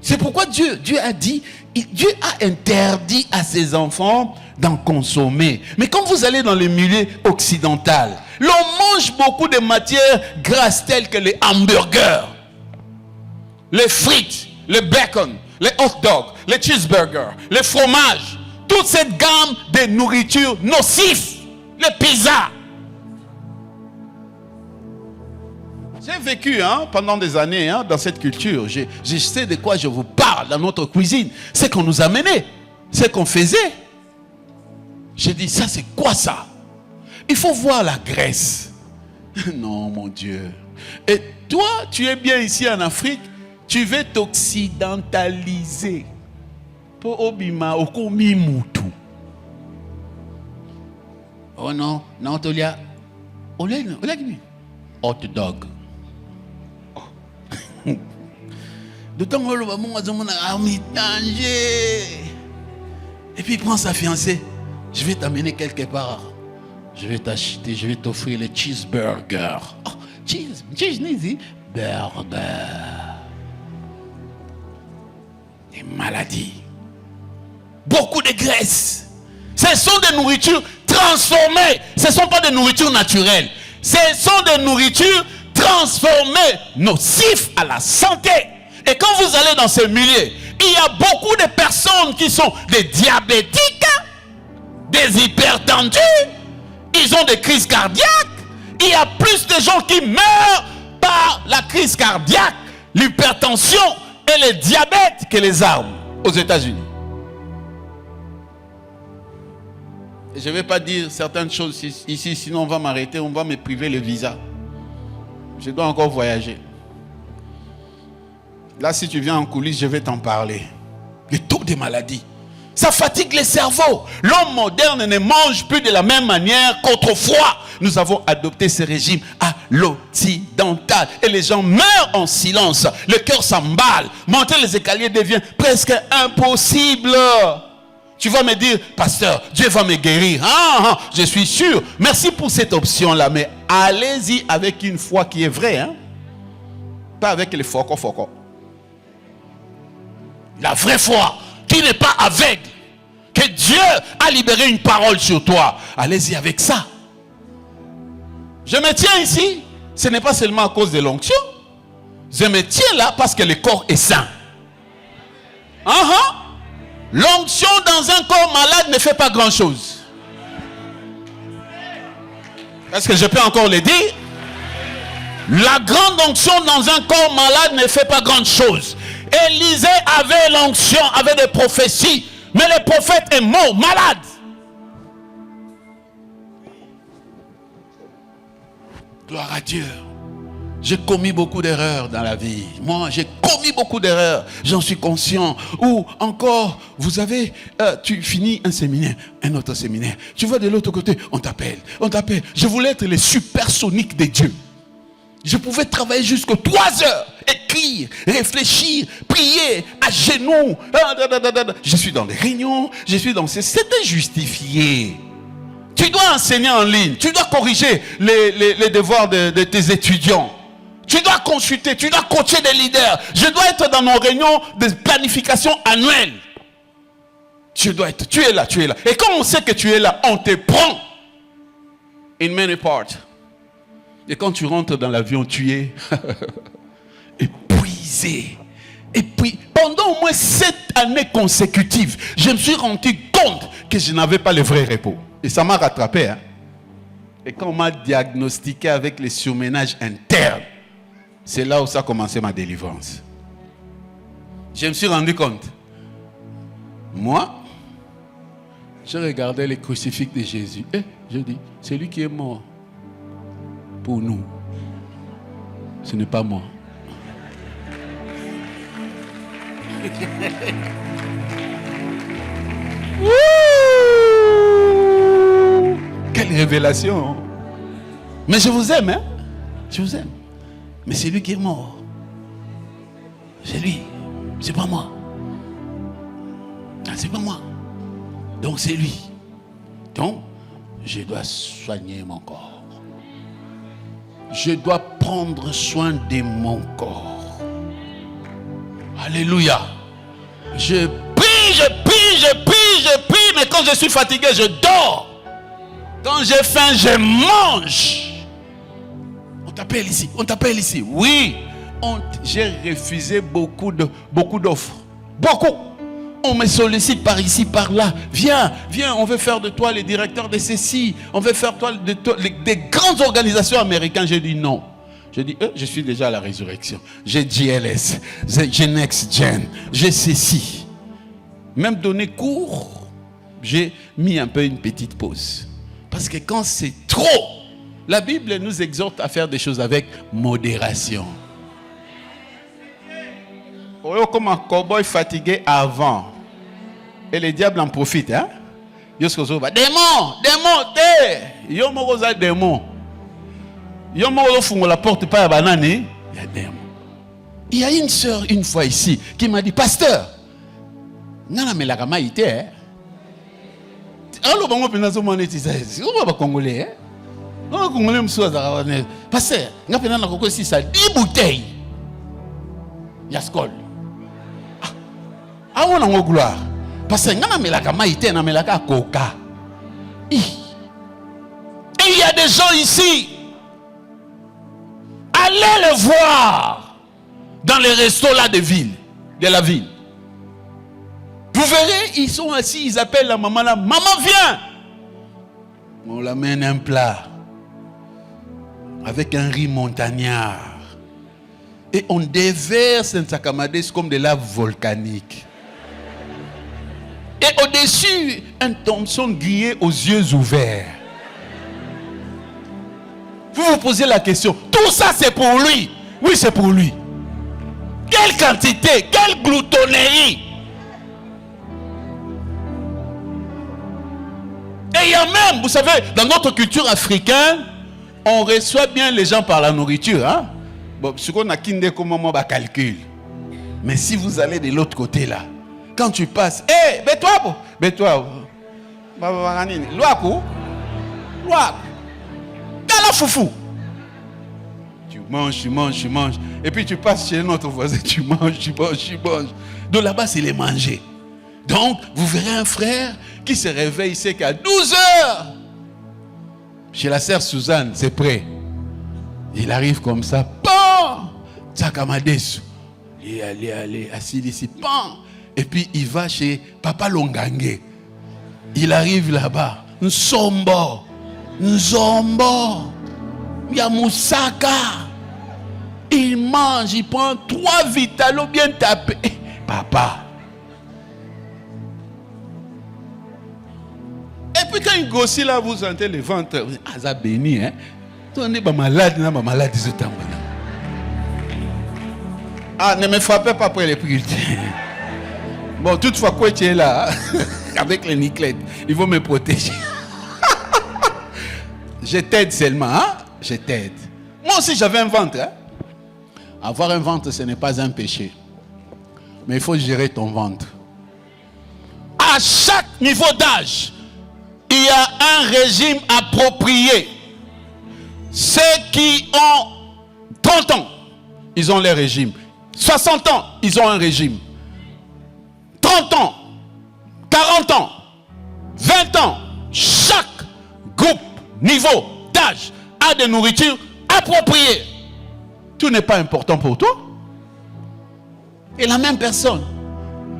C'est pourquoi Dieu a dit, Dieu a interdit à ses enfants d'en consommer. Mais quand vous allez dans le milieu occidental, l'on mange beaucoup de matières grasses telles que les hamburgers, les frites, le bacon, les hot dogs, les cheeseburgers, les fromages, toute cette gamme de nourriture nocive, les pizzas. J'ai vécu pendant des années dans cette culture. Je sais de quoi je vous parle dans notre cuisine. C'est qu'on nous amenait, c'est qu'on faisait. J'ai dit, ça c'est quoi ça? Il faut voir la graisse. Non mon Dieu. Et toi, tu es bien ici en Afrique, tu veux t'occidentaliser. Pour obima okomi mutu. Oh non, non Tolia. Olé hot dog. D'autant que le maman a mis danger. Et puis il prend sa fiancée. Je vais t'amener quelque part. Je vais t'acheter, je vais t'offrir les cheeseburgers. Oh, cheese, burger. Des maladies. Beaucoup de graisse. Ce sont des nourritures transformées. Ce ne sont pas des nourritures naturelles. Ce sont des nourritures transformées, nocives à la santé. Et quand vous allez dans ce milieu, il y a beaucoup de personnes qui sont des diabétiques, des hypertendus, ils ont des crises cardiaques. Il y a plus de gens qui meurent par la crise cardiaque, l'hypertension et le diabète que les armes aux États-Unis. Je ne vais pas dire certaines choses ici, sinon on va m'arrêter, on va me priver le visa. Je dois encore voyager. Là, si tu viens en coulisses, je vais t'en parler. Le taux des maladies. Ça fatigue les cerveaux. L'homme moderne ne mange plus de la même manière qu'autrefois. Nous avons adopté ce régime à l'occidental. Et les gens meurent en silence. Le cœur s'emballe. Monter les escaliers devient presque impossible. Tu vas me dire, pasteur, Dieu va me guérir. Je suis sûr. Merci pour cette option-là. Mais allez-y avec une foi qui est vraie. Pas avec les focos. La vraie foi, qui n'est pas aveugle. Que Dieu a libéré une parole sur toi. Allez-y avec ça. Je me tiens ici. Ce n'est pas seulement à cause de l'onction. Je me tiens là parce que le corps est sain. L'onction dans un corps malade ne fait pas grand-chose. Est-ce que je peux encore le dire? La grande onction dans un corps malade ne fait pas grand-chose. Élisée avait l'onction, avait des prophéties, mais le prophète est mort, malade. Gloire à Dieu. J'ai commis beaucoup d'erreurs dans la vie. Moi, j'ai commis beaucoup d'erreurs. J'en suis conscient. Ou encore, vous avez, tu finis un séminaire, un autre séminaire. Tu vas de l'autre côté, on t'appelle. Je voulais être le supersonique de Dieu. Je pouvais travailler jusqu'à 3 heures, écrire, réfléchir, prier, à genoux. Je suis dans des réunions, c'était justifié. Tu dois enseigner en ligne, tu dois corriger les devoirs de tes étudiants. Tu dois consulter, tu dois coacher des leaders. Je dois être dans nos réunions de planification annuelle. Tu es là. Et quand on sait que tu es là, on te prend. In many parts. Et quand tu rentres dans l'avion, tu es épuisé. Et puis, pendant au moins 7 années consécutives, je me suis rendu compte que je n'avais pas le vrai repos. Et ça m'a rattrapé. Et quand on m'a diagnostiqué avec les surménages internes, c'est là où ça a commencé ma délivrance. Je me suis rendu compte. Moi, je regardais les crucifix de Jésus. Et je dis, c'est lui qui est mort. Pour nous, ce n'est pas moi. Quelle révélation! Mais je vous aime, je vous aime. Mais c'est lui qui est mort. C'est lui, c'est pas moi. Ah, c'est pas moi. Donc c'est lui. Donc, je dois soigner mon corps. Je dois prendre soin de mon corps. Alléluia. Je prie, mais quand je suis fatigué, je dors. Quand j'ai faim, je mange. On t'appelle ici. Oui, j'ai refusé beaucoup d'offres. Beaucoup. On me sollicite par ici, par là. Viens, on veut faire de toi le directeur de ceci. On veut faire de toi des grandes organisations américaines. J'ai dit non. J'ai dit, je suis déjà à la résurrection. J'ai GLS, j'ai Next Gen, j'ai ceci. Même donner cours, j'ai mis un peu une petite pause. Parce que quand c'est trop, la Bible nous exhorte à faire des choses avec modération. Comme un cowboy fatigué avant. Et le diable en profite. Hein? Démon, démon. La porte pas à banane. Il y a démon. Il y a une sœur une fois ici qui m'a dit, pasteur, nana me la kama ite. Alors bon penazo monétiser. On va congolais. On congolais m'soza. Pasteur, nga pena na koko si ça 10 bouteilles. Yaskol. Ah on a gloire. Parce que nga me la kama ite na me la ka coca. Et il y a des gens ici. Allez le voir dans les restos là de la ville. Vous verrez, ils sont assis, ils appellent la maman là. Maman, viens. On l'amène un plat avec un riz montagnard. Et on déverse un sakamades comme de lave volcanique. Et au-dessus, un Thompson grillé aux yeux ouverts. Vous vous posez la question, tout ça c'est pour lui? Oui, c'est pour lui. Quelle quantité, quelle gloutonnerie! Et il y a même, vous savez, dans notre culture africaine, on reçoit bien les gens par la nourriture. Hein? Bon, ce qu'on a kindé comme moi, calcul. Mais si vous allez de l'autre côté là, quand tu passes, hé, bête-toi, Loakou, Gala foufou. Tu manges. Et puis tu passes chez notre voisin, tu manges. Donc là-bas, c'est les manger. Donc, vous verrez un frère qui se réveille, il sait qu'à 12 heures, chez la sœur Suzanne, c'est prêt. Il arrive comme ça, pan, Tsakamadesu. Allez, assis ici, pan. Et puis il va chez Papa Longange. Il arrive là-bas, Nzombo, Yamoussaka. Il mange, il prend 3 Vitalo bien tapés. Papa. Et puis quand il grossit là, vous sentez le ventre. Ah, ça béni, hein. On est malade, ce temps. Ah, ne me frappez pas après les prières. Bon, toutefois, quoi tu es là, avec les niclettes, il faut me protéger. Je t'aide seulement, hein? Je t'aide. Moi aussi, j'avais un ventre. Hein? Avoir un ventre, ce n'est pas un péché. Mais il faut gérer ton ventre. À chaque niveau d'âge, il y a un régime approprié. Ceux qui ont 30 ans, ils ont leur régime. 60 ans, ils ont un régime. 30 ans, 40 ans, 20 ans, chaque groupe, niveau d'âge a des nourritures appropriées. Tout n'est pas important pour toi. Et la même personne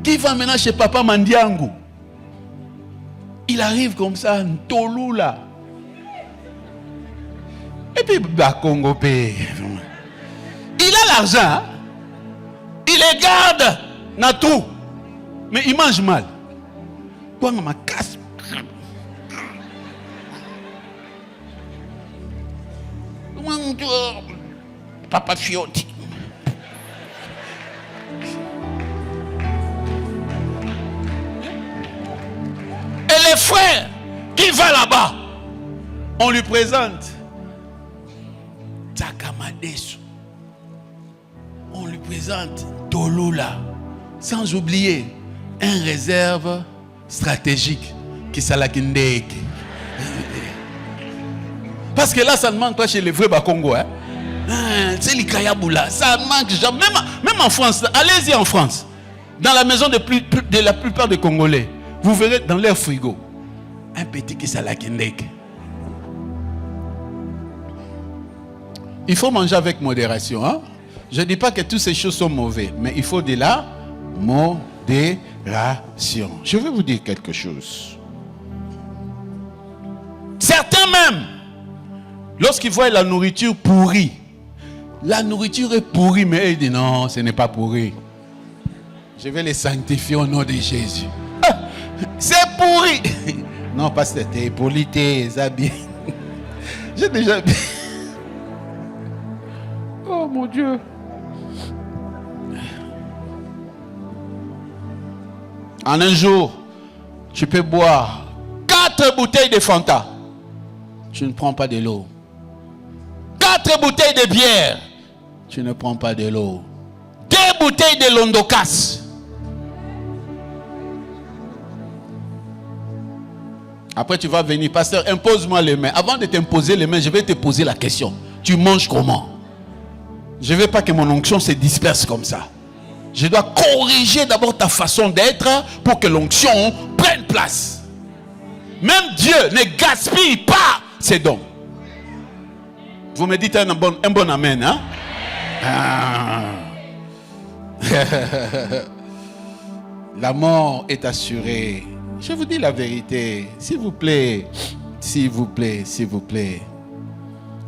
qui va maintenant chez Papa Mandiangu, il arrive comme ça, Ntolou là. Et puis, Bakongo Pé. Il a l'argent, hein? Il les garde dans tout. Mais il mange mal. Quoi, ma casse. Papa Fiotti. Et les frères qui va là-bas, on lui présente Tsakamadesu. On lui présente Tolula. Sans oublier une réserve stratégique qui s'alakindek. Parce que là, ça ne manque pas chez les vrais Bakongo. Hein? C'est l'Ikayaboula. Ça manque jamais. Même en France, allez-y en France. Dans la maison de la plupart des Congolais, vous verrez dans leur frigo un petit qui s'alakindek. Il faut manger avec modération. Hein? Je ne dis pas que toutes ces choses sont mauvaises, mais il faut de la modération. Je vais vous dire quelque chose. Certains même, lorsqu'ils voient la nourriture pourrie, la nourriture est pourrie, mais ils disent non, ce n'est pas pourri. Je vais les sanctifier au nom de Jésus. Ah, c'est pourri. Non, pasteur, t'es poli, t'es habillé. J'ai déjà dit. Oh mon Dieu. En un jour, tu peux boire 4 bouteilles de Fanta. Tu ne prends pas de l'eau. 4 bouteilles de bière. Tu ne prends pas de l'eau. 2 bouteilles de Londokas. Après, tu vas venir, pasteur, impose-moi les mains. Avant de t'imposer les mains, je vais te poser la question. Tu manges comment? Je ne veux pas que mon onction se disperse comme ça. Je dois corriger d'abord ta façon d'être pour que l'onction prenne place. Même Dieu ne gaspille pas ses dons. Vous me dites un bon amen, hein? Ah. La mort est assurée. Je vous dis la vérité. S'il vous plaît, s'il vous plaît, s'il vous plaît.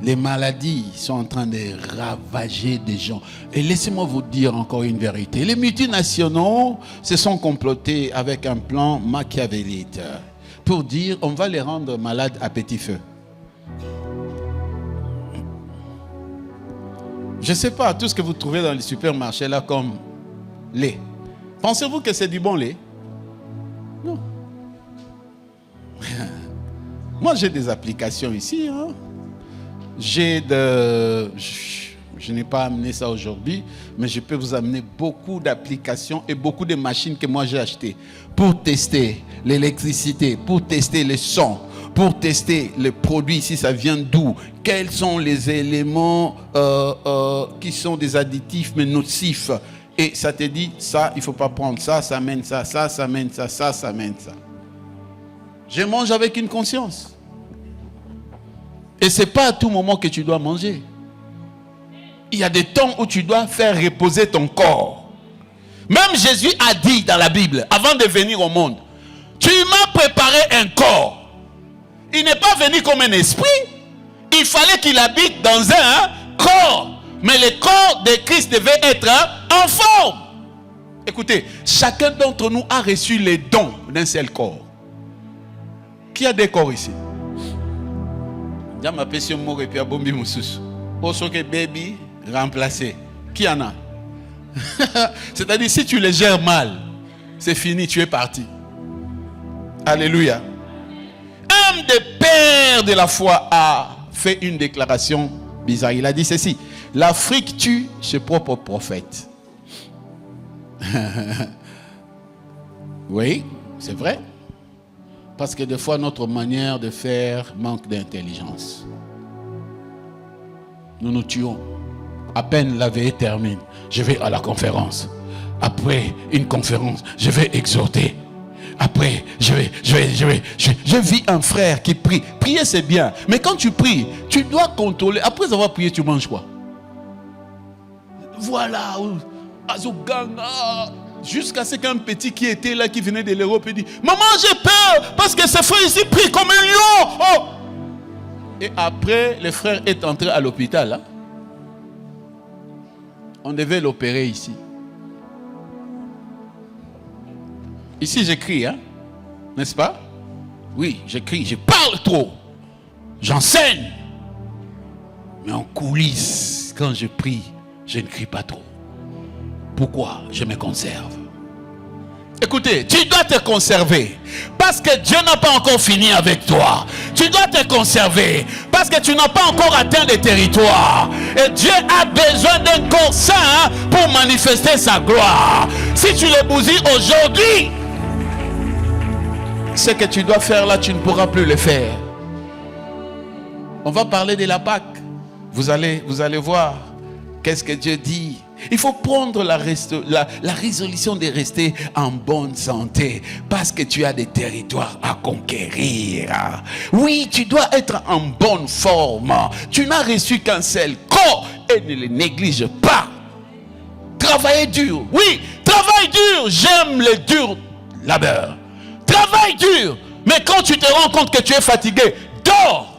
Les maladies sont en train de ravager des gens. Et laissez-moi vous dire encore une vérité. Les multinationaux se sont complotés avec un plan machiavélite pour dire on va les rendre malades à petit feu. Je ne sais pas, tout ce que vous trouvez dans les supermarchés là comme lait. Pensez-vous que c'est du bon lait? Non. Moi j'ai des applications ici. Hein. Je n'ai pas amené ça aujourd'hui, mais je peux vous amener beaucoup d'applications et beaucoup de machines que moi j'ai achetées pour tester l'électricité, pour tester le son, pour tester les produits, si ça vient d'où, quels sont les éléments qui sont des additifs mais nocifs. Et ça te dit, ça, il ne faut pas prendre ça, ça mène ça, ça mène ça, ça mène ça. Je mange avec une conscience. Et ce n'est pas à tout moment que tu dois manger. Il y a des temps où tu dois faire reposer ton corps. Même Jésus a dit dans la Bible, avant de venir au monde, tu m'as préparé un corps. Il n'est pas venu comme un esprit. Il fallait qu'il habite dans un corps. Mais le corps de Christ devait être en forme. Écoutez, chacun d'entre nous a reçu les dons d'un seul corps. Qui a des corps ici? Ma question mort et puis à bombi moussous. Pour que baby remplacé. Qui en a? C'est-à-dire si tu les gères mal, c'est fini, tu es parti. Alléluia. Un des pères de la foi a fait une déclaration bizarre. Il a dit ceci: l'Afrique tue ses propres prophètes. Oui, c'est vrai. Parce que des fois, notre manière de faire manque d'intelligence. Nous nous tuons. À peine la veille termine, je vais à la conférence. Après une conférence, je vais exhorter. Après, je vis un frère qui prie. Prier, c'est bien. Mais quand tu pries, tu dois contrôler. Après avoir prié, tu manges quoi? Voilà. Azoganga. Jusqu'à ce qu'un petit qui était là, qui venait de l'Europe, dit: maman, j'ai peur parce que ce frère ici prie comme un lion. Oh! Et après, le frère est entré à l'hôpital. Hein? On devait l'opérer ici. Ici, j'écris, hein? N'est-ce pas? Oui, j'écris, je parle trop. J'enseigne. Mais en coulisses, quand je prie, je ne crie pas trop. Pourquoi? Je me conserve. Écoutez, tu dois te conserver. Parce que Dieu n'a pas encore fini avec toi. Tu dois te conserver. Parce que tu n'as pas encore atteint des territoires. Et Dieu a besoin d'un corps saint pour manifester sa gloire. Si tu le bousilles aujourd'hui, ce que tu dois faire là, tu ne pourras plus le faire. On va parler de la Pâque. Vous allez voir. Qu'est-ce que Dieu dit? Il faut prendre la résolution de rester en bonne santé parce que tu as des territoires à conquérir. Oui, tu dois être en bonne forme. Tu n'as reçu qu'un seul corps et ne le néglige pas. Travaillez dur. Oui, travaille dur. J'aime le dur labeur. Travaille dur. Mais quand tu te rends compte que tu es fatigué, dors.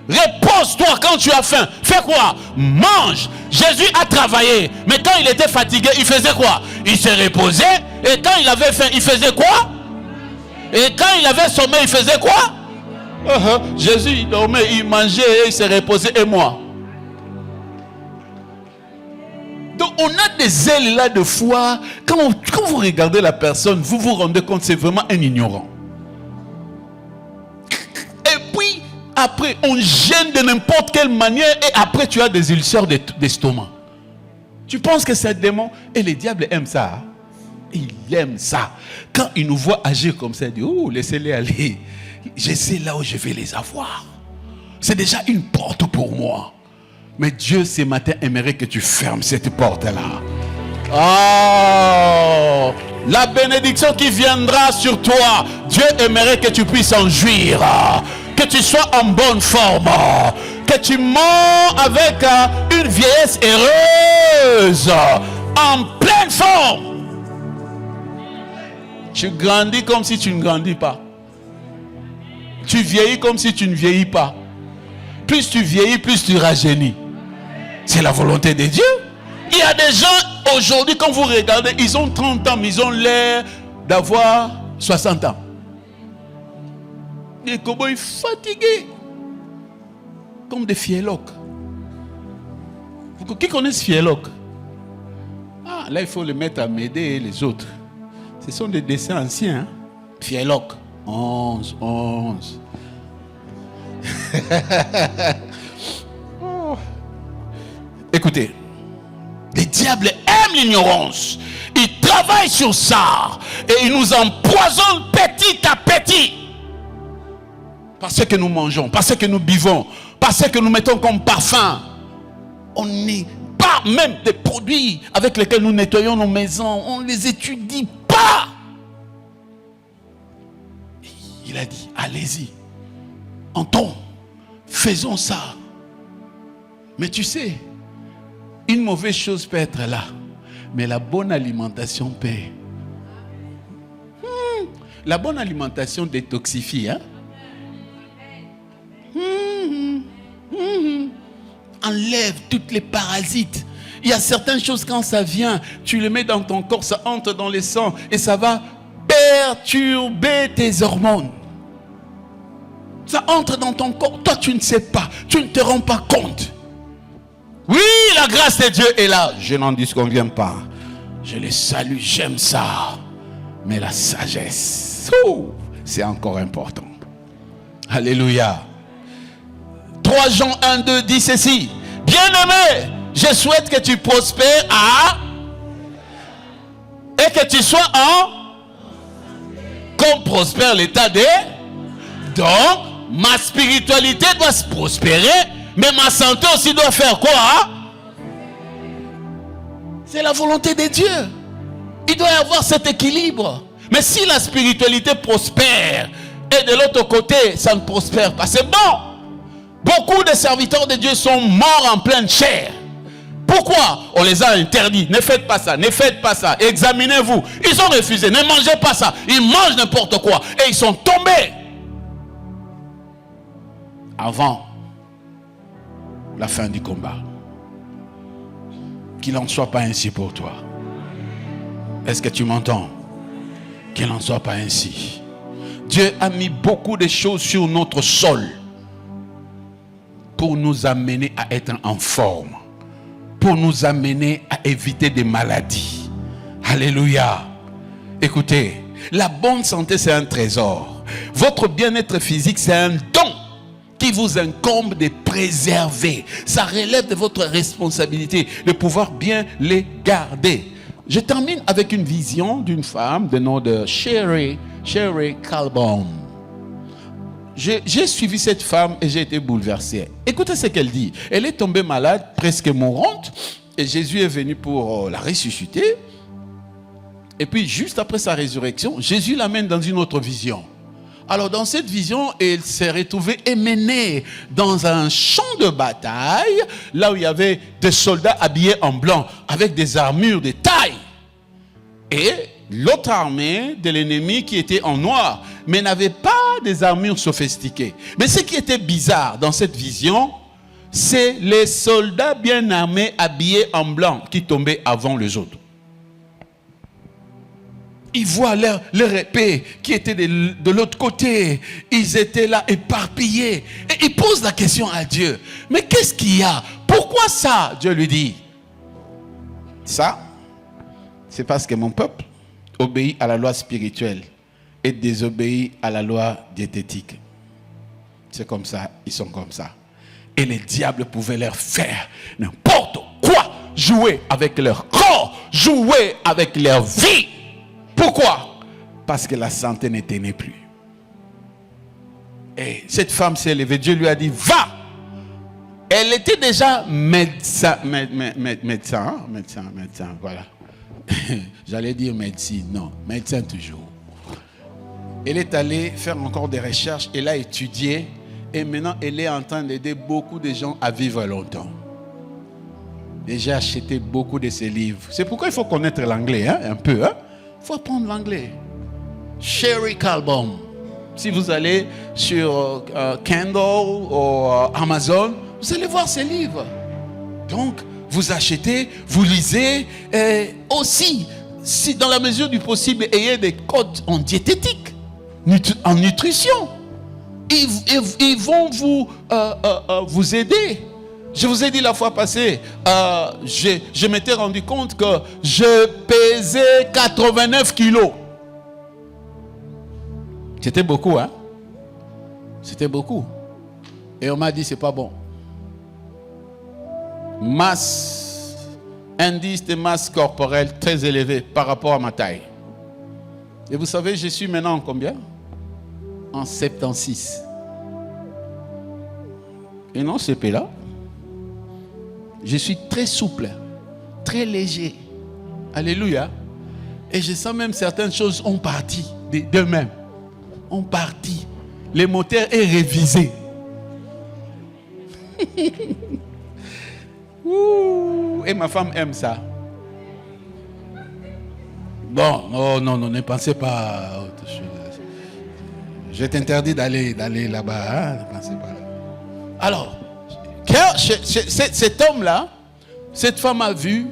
Repose-toi quand tu as faim. Fais quoi? Mange. Jésus a travaillé. Mais quand il était fatigué, il faisait quoi? Il se reposait. Et quand il avait faim, il faisait quoi? Et quand il avait sommeil, il faisait quoi? Jésus, il dormait, il mangeait, il se reposait. Et moi? Donc on a des ailes là de foi. Quand vous regardez la personne, vous vous rendez compte, c'est vraiment un ignorant. Et puis, après, on gêne de n'importe quelle manière et après, tu as des ulcères d'estomac. Tu penses que c'est un démon? Et le diable aime ça. Il aime ça. Quand il nous voit agir comme ça, il dit, oh, laissez-les aller. Je sais là où je vais les avoir. C'est déjà une porte pour moi. Mais Dieu, ce matin, aimerait que tu fermes cette porte-là. Oh, la bénédiction qui viendra sur toi, Dieu aimerait que tu puisses en jouir. Que tu sois en bonne forme, que tu mens avec une vieillesse heureuse, en pleine forme. Tu grandis comme si tu ne grandis pas. Tu vieillis comme si tu ne vieillis pas. Plus tu vieillis, plus tu rajeunis. C'est la volonté de Dieu. Il y a des gens aujourd'hui, quand vous regardez, ils ont 30 ans, mais ils ont l'air d'avoir 60 ans. Des cow-boys fatigués, comme des fiélocs. Qui connaissent fiélocs? Ah, là il faut le mettre à m'aider les autres. Ce sont des dessins anciens. Hein? Fiélocs. 11. Oh. Écoutez, les diables aiment l'ignorance. Ils travaillent sur ça et ils nous empoisonnent petit à petit. Parce que nous mangeons, parce que nous buvons, parce que nous mettons comme parfum. On n'est pas même des produits avec lesquels nous nettoyons nos maisons. On ne les étudie pas. Il a dit, allez-y. Entrons, faisons ça. Mais tu sais, une mauvaise chose peut être là. Mais la bonne alimentation paie. La bonne alimentation détoxifie, hein? Enlève toutes les parasites. Il y a certaines choses, quand ça vient, tu le mets dans ton corps, ça entre dans les sangs et ça va perturber tes hormones. Ça entre dans ton corps, toi tu ne sais pas, tu ne te rends pas compte. Oui, la grâce de Dieu est là. Je n'en disconviens pas. Je les salue, j'aime ça. Mais la sagesse, c'est encore important. Alléluia. 3 Jean 1:2 dit ceci. Bien-aimé, je souhaite que tu prospères et que tu sois comme prospère l'état de. Donc, ma spiritualité doit se prospérer, mais ma santé aussi doit faire quoi? C'est la volonté de Dieu. Il doit y avoir cet équilibre. Mais si la spiritualité prospère et de l'autre côté, ça ne prospère pas, c'est bon. Beaucoup de serviteurs de Dieu sont morts en pleine chair. Pourquoi? On les a interdits. Ne faites pas ça, ne faites pas ça. Examinez-vous. Ils ont refusé. Ne mangez pas ça. Ils mangent n'importe quoi. Et ils sont tombés. Avant la fin du combat. Qu'il n'en soit pas ainsi pour toi. Est-ce que tu m'entends? Qu'il n'en soit pas ainsi. Dieu a mis beaucoup de choses sur notre sol pour nous amener à être en forme, pour nous amener à éviter des maladies. Alléluia. Écoutez, la bonne santé, c'est un trésor. Votre bien-être physique, c'est un don qui vous incombe de préserver. Ça relève de votre responsabilité de pouvoir bien les garder. Je termine avec une vision d'une femme de nom de Sherry Calbom. J'ai suivi cette femme et j'ai été bouleversé. Écoutez ce qu'elle dit. Elle est tombée malade, presque mourante, et Jésus est venu pour la ressusciter. Et puis, juste après sa résurrection, Jésus l'amène dans une autre vision. Alors, dans cette vision, elle s'est retrouvée emmenée dans un champ de bataille, là où il y avait des soldats habillés en blanc, avec des armures de taille. Et l'autre armée de l'ennemi qui était en noir, mais n'avait pas des armures sophistiquées. Mais ce qui était bizarre dans cette vision, c'est les soldats bien armés, habillés en blanc, qui tombaient avant les autres. Ils voient leur épée qui était de l'autre côté. Ils étaient là éparpillés. Et ils posent la question à Dieu. Mais qu'est-ce qu'il y a? Pourquoi ça? Dieu lui dit. Ça, c'est parce que mon peuple obéit à la loi spirituelle et désobéit à la loi diététique. C'est comme ça, ils sont comme ça. Et les diables pouvaient leur faire n'importe quoi. Jouer avec leur corps, jouer avec leur vie. Pourquoi? Parce que la santé ne tenait plus. Et cette femme s'est levée. Dieu lui a dit, va. Elle était déjà médecin, voilà. J'allais dire médecine, non, médecin toujours. Elle est allée faire encore des recherches, elle a étudié et maintenant elle est en train d'aider beaucoup de gens à vivre longtemps. Et j'ai acheté beaucoup de ses livres. C'est pourquoi il faut connaître l'anglais, hein, un peu, hein. Il faut apprendre l'anglais. Sherry Calbom. Si vous allez sur Kindle ou Amazon, vous allez voir ses livres. Donc, vous achetez, vous lisez. Et aussi, si dans la mesure du possible, ayez des codes en diététique, en nutrition. Ils vont vous aider. Je vous ai dit la fois passée, je m'étais rendu compte que je pesais 89 kilos. C'était beaucoup, hein? C'était beaucoup. Et on m'a dit, c'est pas bon. Indice de masse corporelle très élevé par rapport à ma taille. Et vous savez, je suis maintenant en combien? En 76. Et non, c'est là. Je suis très souple, très léger. Alléluia. Et je sens même certaines choses ont parti d'eux-mêmes. Ont parti. Le moteur est révisé. Et ma femme aime ça. Non, ne pensez pas à autre chose. Je t'interdis d'aller là-bas. Hein? Ne pensez pas. Alors, cet homme-là, cette femme a vu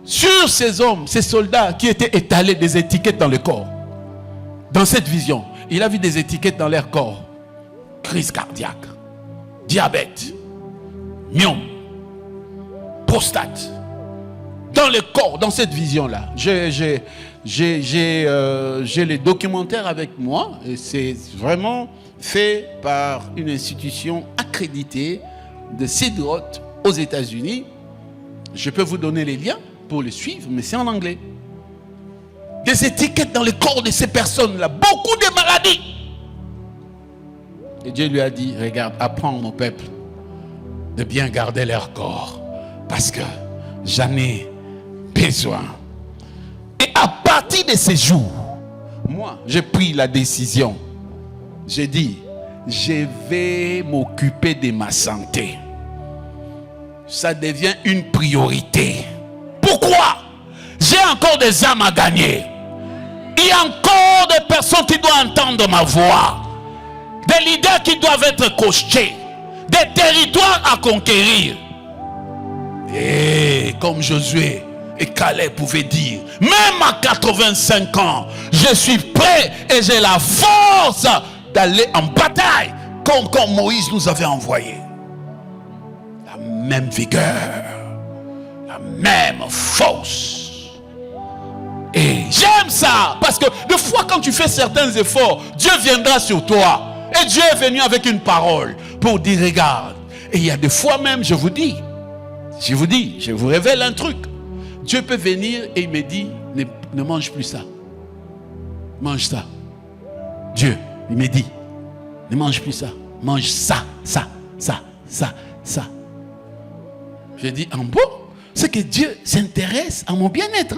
sur ces hommes, ces soldats qui étaient étalés des étiquettes dans le corps. Dans cette vision, il a vu des étiquettes dans leur corps. Crise cardiaque, diabète, myome, prostate. Dans le corps, dans cette vision-là. J'ai les documentaires avec moi. Et c'est vraiment fait par une institution accréditée de Sidroth aux États-Unis. Je peux vous donner les liens pour le suivre, mais c'est en anglais. Des étiquettes dans le corps de ces personnes-là, beaucoup de maladies. Et Dieu lui a dit, regarde, apprends mon peuple de bien garder leur corps, parce que j'en ai besoin. Et à partir de ces jours, moi, j'ai pris la décision. J'ai dit, je vais m'occuper de ma santé. Ça devient une priorité. Pourquoi? J'ai encore des âmes à gagner. Il y a encore des personnes qui doivent entendre ma voix. Des leaders qui doivent être coachés. Des territoires à conquérir. Et comme Josué et Caleb pouvaient dire, même à 85 ans, je suis prêt et j'ai la force d'aller en bataille comme quand Moïse nous avait envoyé. La même vigueur, la même force. Et j'aime ça. Parce que des fois, quand tu fais certains efforts, Dieu viendra sur toi. Et Dieu est venu avec une parole pour dire, regarde. Et il y a des fois même, je vous révèle un truc. Dieu peut venir et il me dit, ne mange plus ça. Mange ça. Dieu, il me dit, ne mange plus ça. Mange ça. Je dis, en bon, c'est que Dieu s'intéresse à mon bien-être.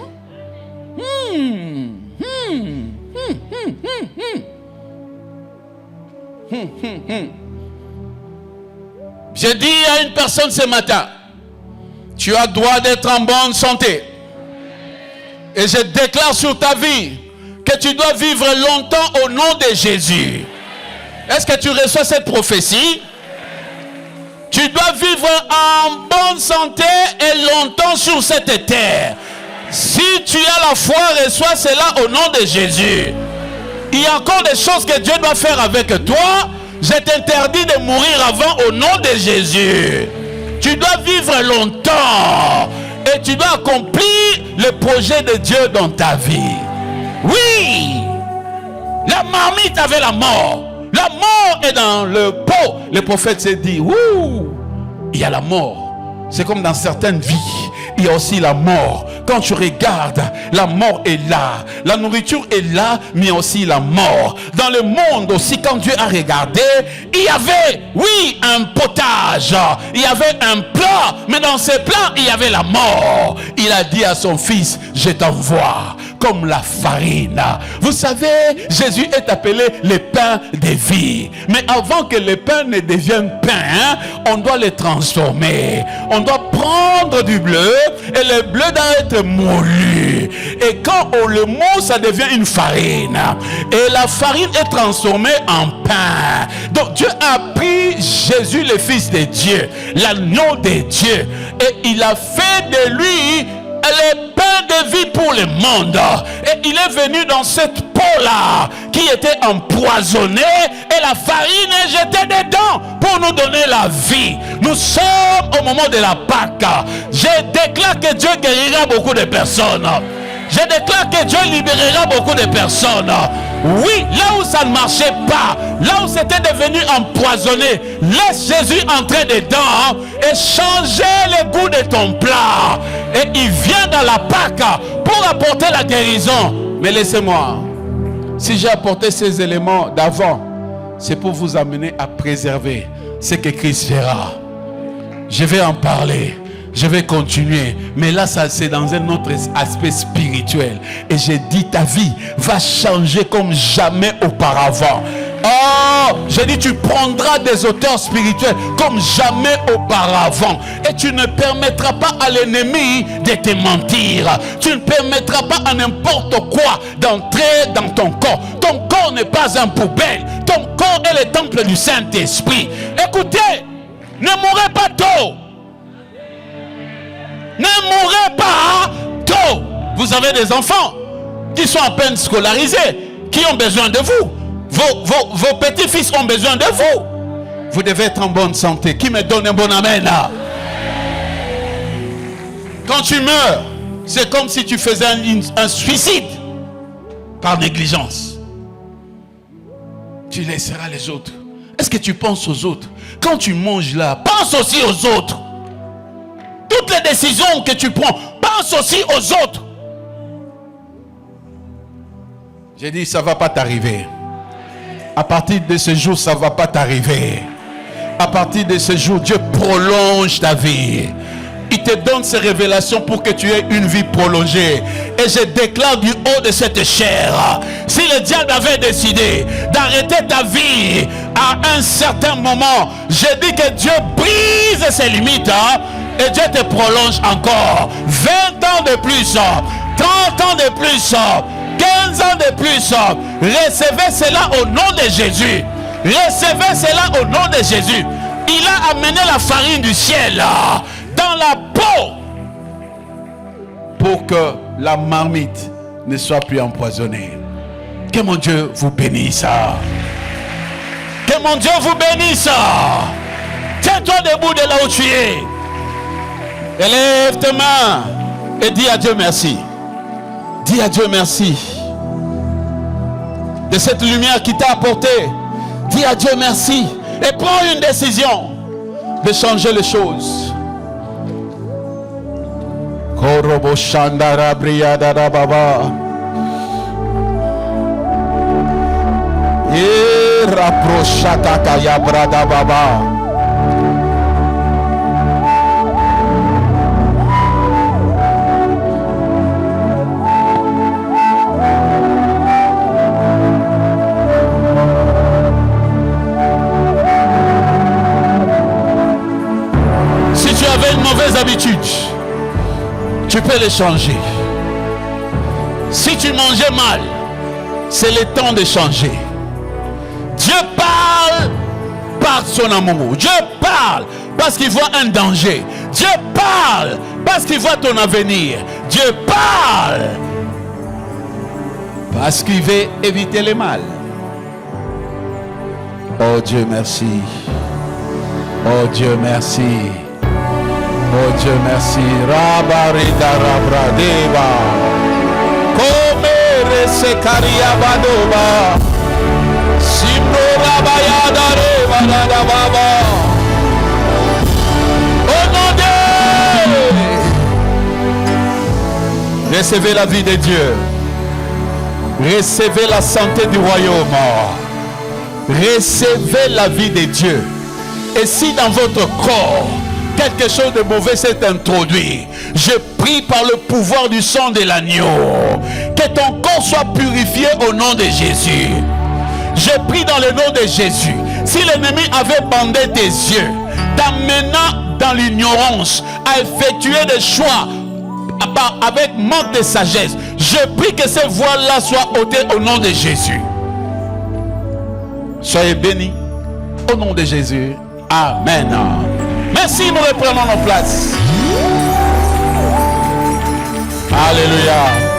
J'ai dit à une personne ce matin, tu as droit d'être en bonne santé. Et je déclare sur ta vie que tu dois vivre longtemps au nom de Jésus. Est-ce que tu reçois cette prophétie? Tu dois vivre en bonne santé et longtemps sur cette terre. Si tu as la foi, reçois cela au nom de Jésus. Il y a encore des choses que Dieu doit faire avec toi. Je t'interdis de mourir avant au nom de Jésus. Tu dois vivre longtemps et tu dois accomplir le projet de Dieu dans ta vie. Oui, la marmite avait la mort. La mort est dans le pot. Le prophète s'est dit, ouh, il y a la mort. C'est comme dans certaines vies, il y a aussi la mort. Quand tu regardes, la mort est là. La nourriture est là, mais aussi la mort. Dans le monde aussi, quand Dieu a regardé, il y avait, oui, un potage. Il y avait un plat, mais dans ce plat, il y avait la mort. Il a dit à son fils, je t'envoie comme la farine. Vous savez, Jésus est appelé le pain de vie. Mais avant que le pain ne devienne pain, on doit le transformer. On doit prendre du bleu et le bleu doit être moulu. Et quand on le moule, ça devient une farine. Et la farine est transformée en pain. Donc Dieu a pris Jésus, le Fils de Dieu, l'agneau de Dieu, et il a fait de lui le pain de vie pour le monde. Et il est venu dans cette peau-là qui était empoisonnée et la farine est jetée dedans pour nous donner la vie. Nous sommes au moment de la Pâque. Je déclare que Dieu guérira beaucoup de personnes. Je déclare que Dieu libérera beaucoup de personnes. Oui, là où ça ne marchait pas, là où c'était devenu empoisonné, laisse Jésus entrer dedans et changer le goût de ton plat. Et il vient dans la Pâque pour apporter la guérison. Mais laissez-moi, si j'ai apporté ces éléments d'avant, c'est pour vous amener à préserver ce que Christ fera. Je vais en parler. Je vais continuer. Mais là, ça c'est dans un autre aspect spirituel. Et j'ai dit, ta vie va changer comme jamais auparavant. Oh, j'ai dit, tu prendras des auteurs spirituels comme jamais auparavant. Et tu ne permettras pas à l'ennemi de te mentir. Tu ne permettras pas à n'importe quoi d'entrer dans ton corps. Ton corps n'est pas un poubelle. Ton corps est le temple du Saint-Esprit. Écoutez, ne mourrez pas tôt. Ne mourrez pas tôt. Vous avez des enfants qui sont à peine scolarisés, qui ont besoin de vous. Vos petits-fils ont besoin de vous. Vous devez être en bonne santé. Qui me donne un bon amen là? Quand tu meurs, c'est comme si tu faisais un suicide par négligence. Tu laisseras les autres. Est-ce que tu penses aux autres? Quand tu manges là, pense aussi aux autres. Toutes les décisions que tu prends, pense aussi aux autres. J'ai dit, ça ne va pas t'arriver. À partir de ce jour, ça ne va pas t'arriver. À partir de ce jour, Dieu prolonge ta vie. Il te donne ces révélations pour que tu aies une vie prolongée. Et je déclare du haut de cette chair, si le diable avait décidé d'arrêter ta vie à un certain moment, je dis que Dieu brise ses limites. Et Dieu te prolonge encore 20 ans de plus, 30 ans de plus, 15 ans de plus. Recevez cela au nom de Jésus. Recevez cela au nom de Jésus. Il a amené la farine du ciel dans la peau pour que la marmite ne soit plus empoisonnée. Que mon Dieu vous bénisse. Que mon Dieu vous bénisse. Tiens-toi debout de là où tu es. Élève tes mains et dis à Dieu merci. Dis à Dieu merci de cette lumière qui t'a apporté. Dis à Dieu merci et prends une décision de changer les choses. Korobo Shandara Briadara Baba. Et rapprochata Kaya Brada Baba. Si tu avais une mauvaise habitude, tu peux les changer. Si tu mangeais mal, c'est le temps de changer. Dieu parle par son amour. Dieu parle parce qu'il voit un danger. Dieu parle parce qu'il voit ton avenir. Dieu parle parce qu'il veut éviter le mal. Oh Dieu merci. Oh Dieu merci. Oh Dieu merci. Rabarida rabradeva. Come resekaria badoba. Simro rabayada rebada baba. Au nom de recevez la vie de Dieu. Recevez la santé du royaume. Recevez la vie de Dieu. Et si dans votre corps quelque chose de mauvais s'est introduit, je prie par le pouvoir du sang de l'agneau que ton corps soit purifié au nom de Jésus. Je prie dans le nom de Jésus. Si l'ennemi avait bandé tes yeux, t'amenant dans l'ignorance à effectuer des choix avec manque de sagesse, je prie que ces voiles-là soient ôtées au nom de Jésus. Soyez bénis au nom de Jésus. Amen. Merci, nous reprenons nos places. Alléluia.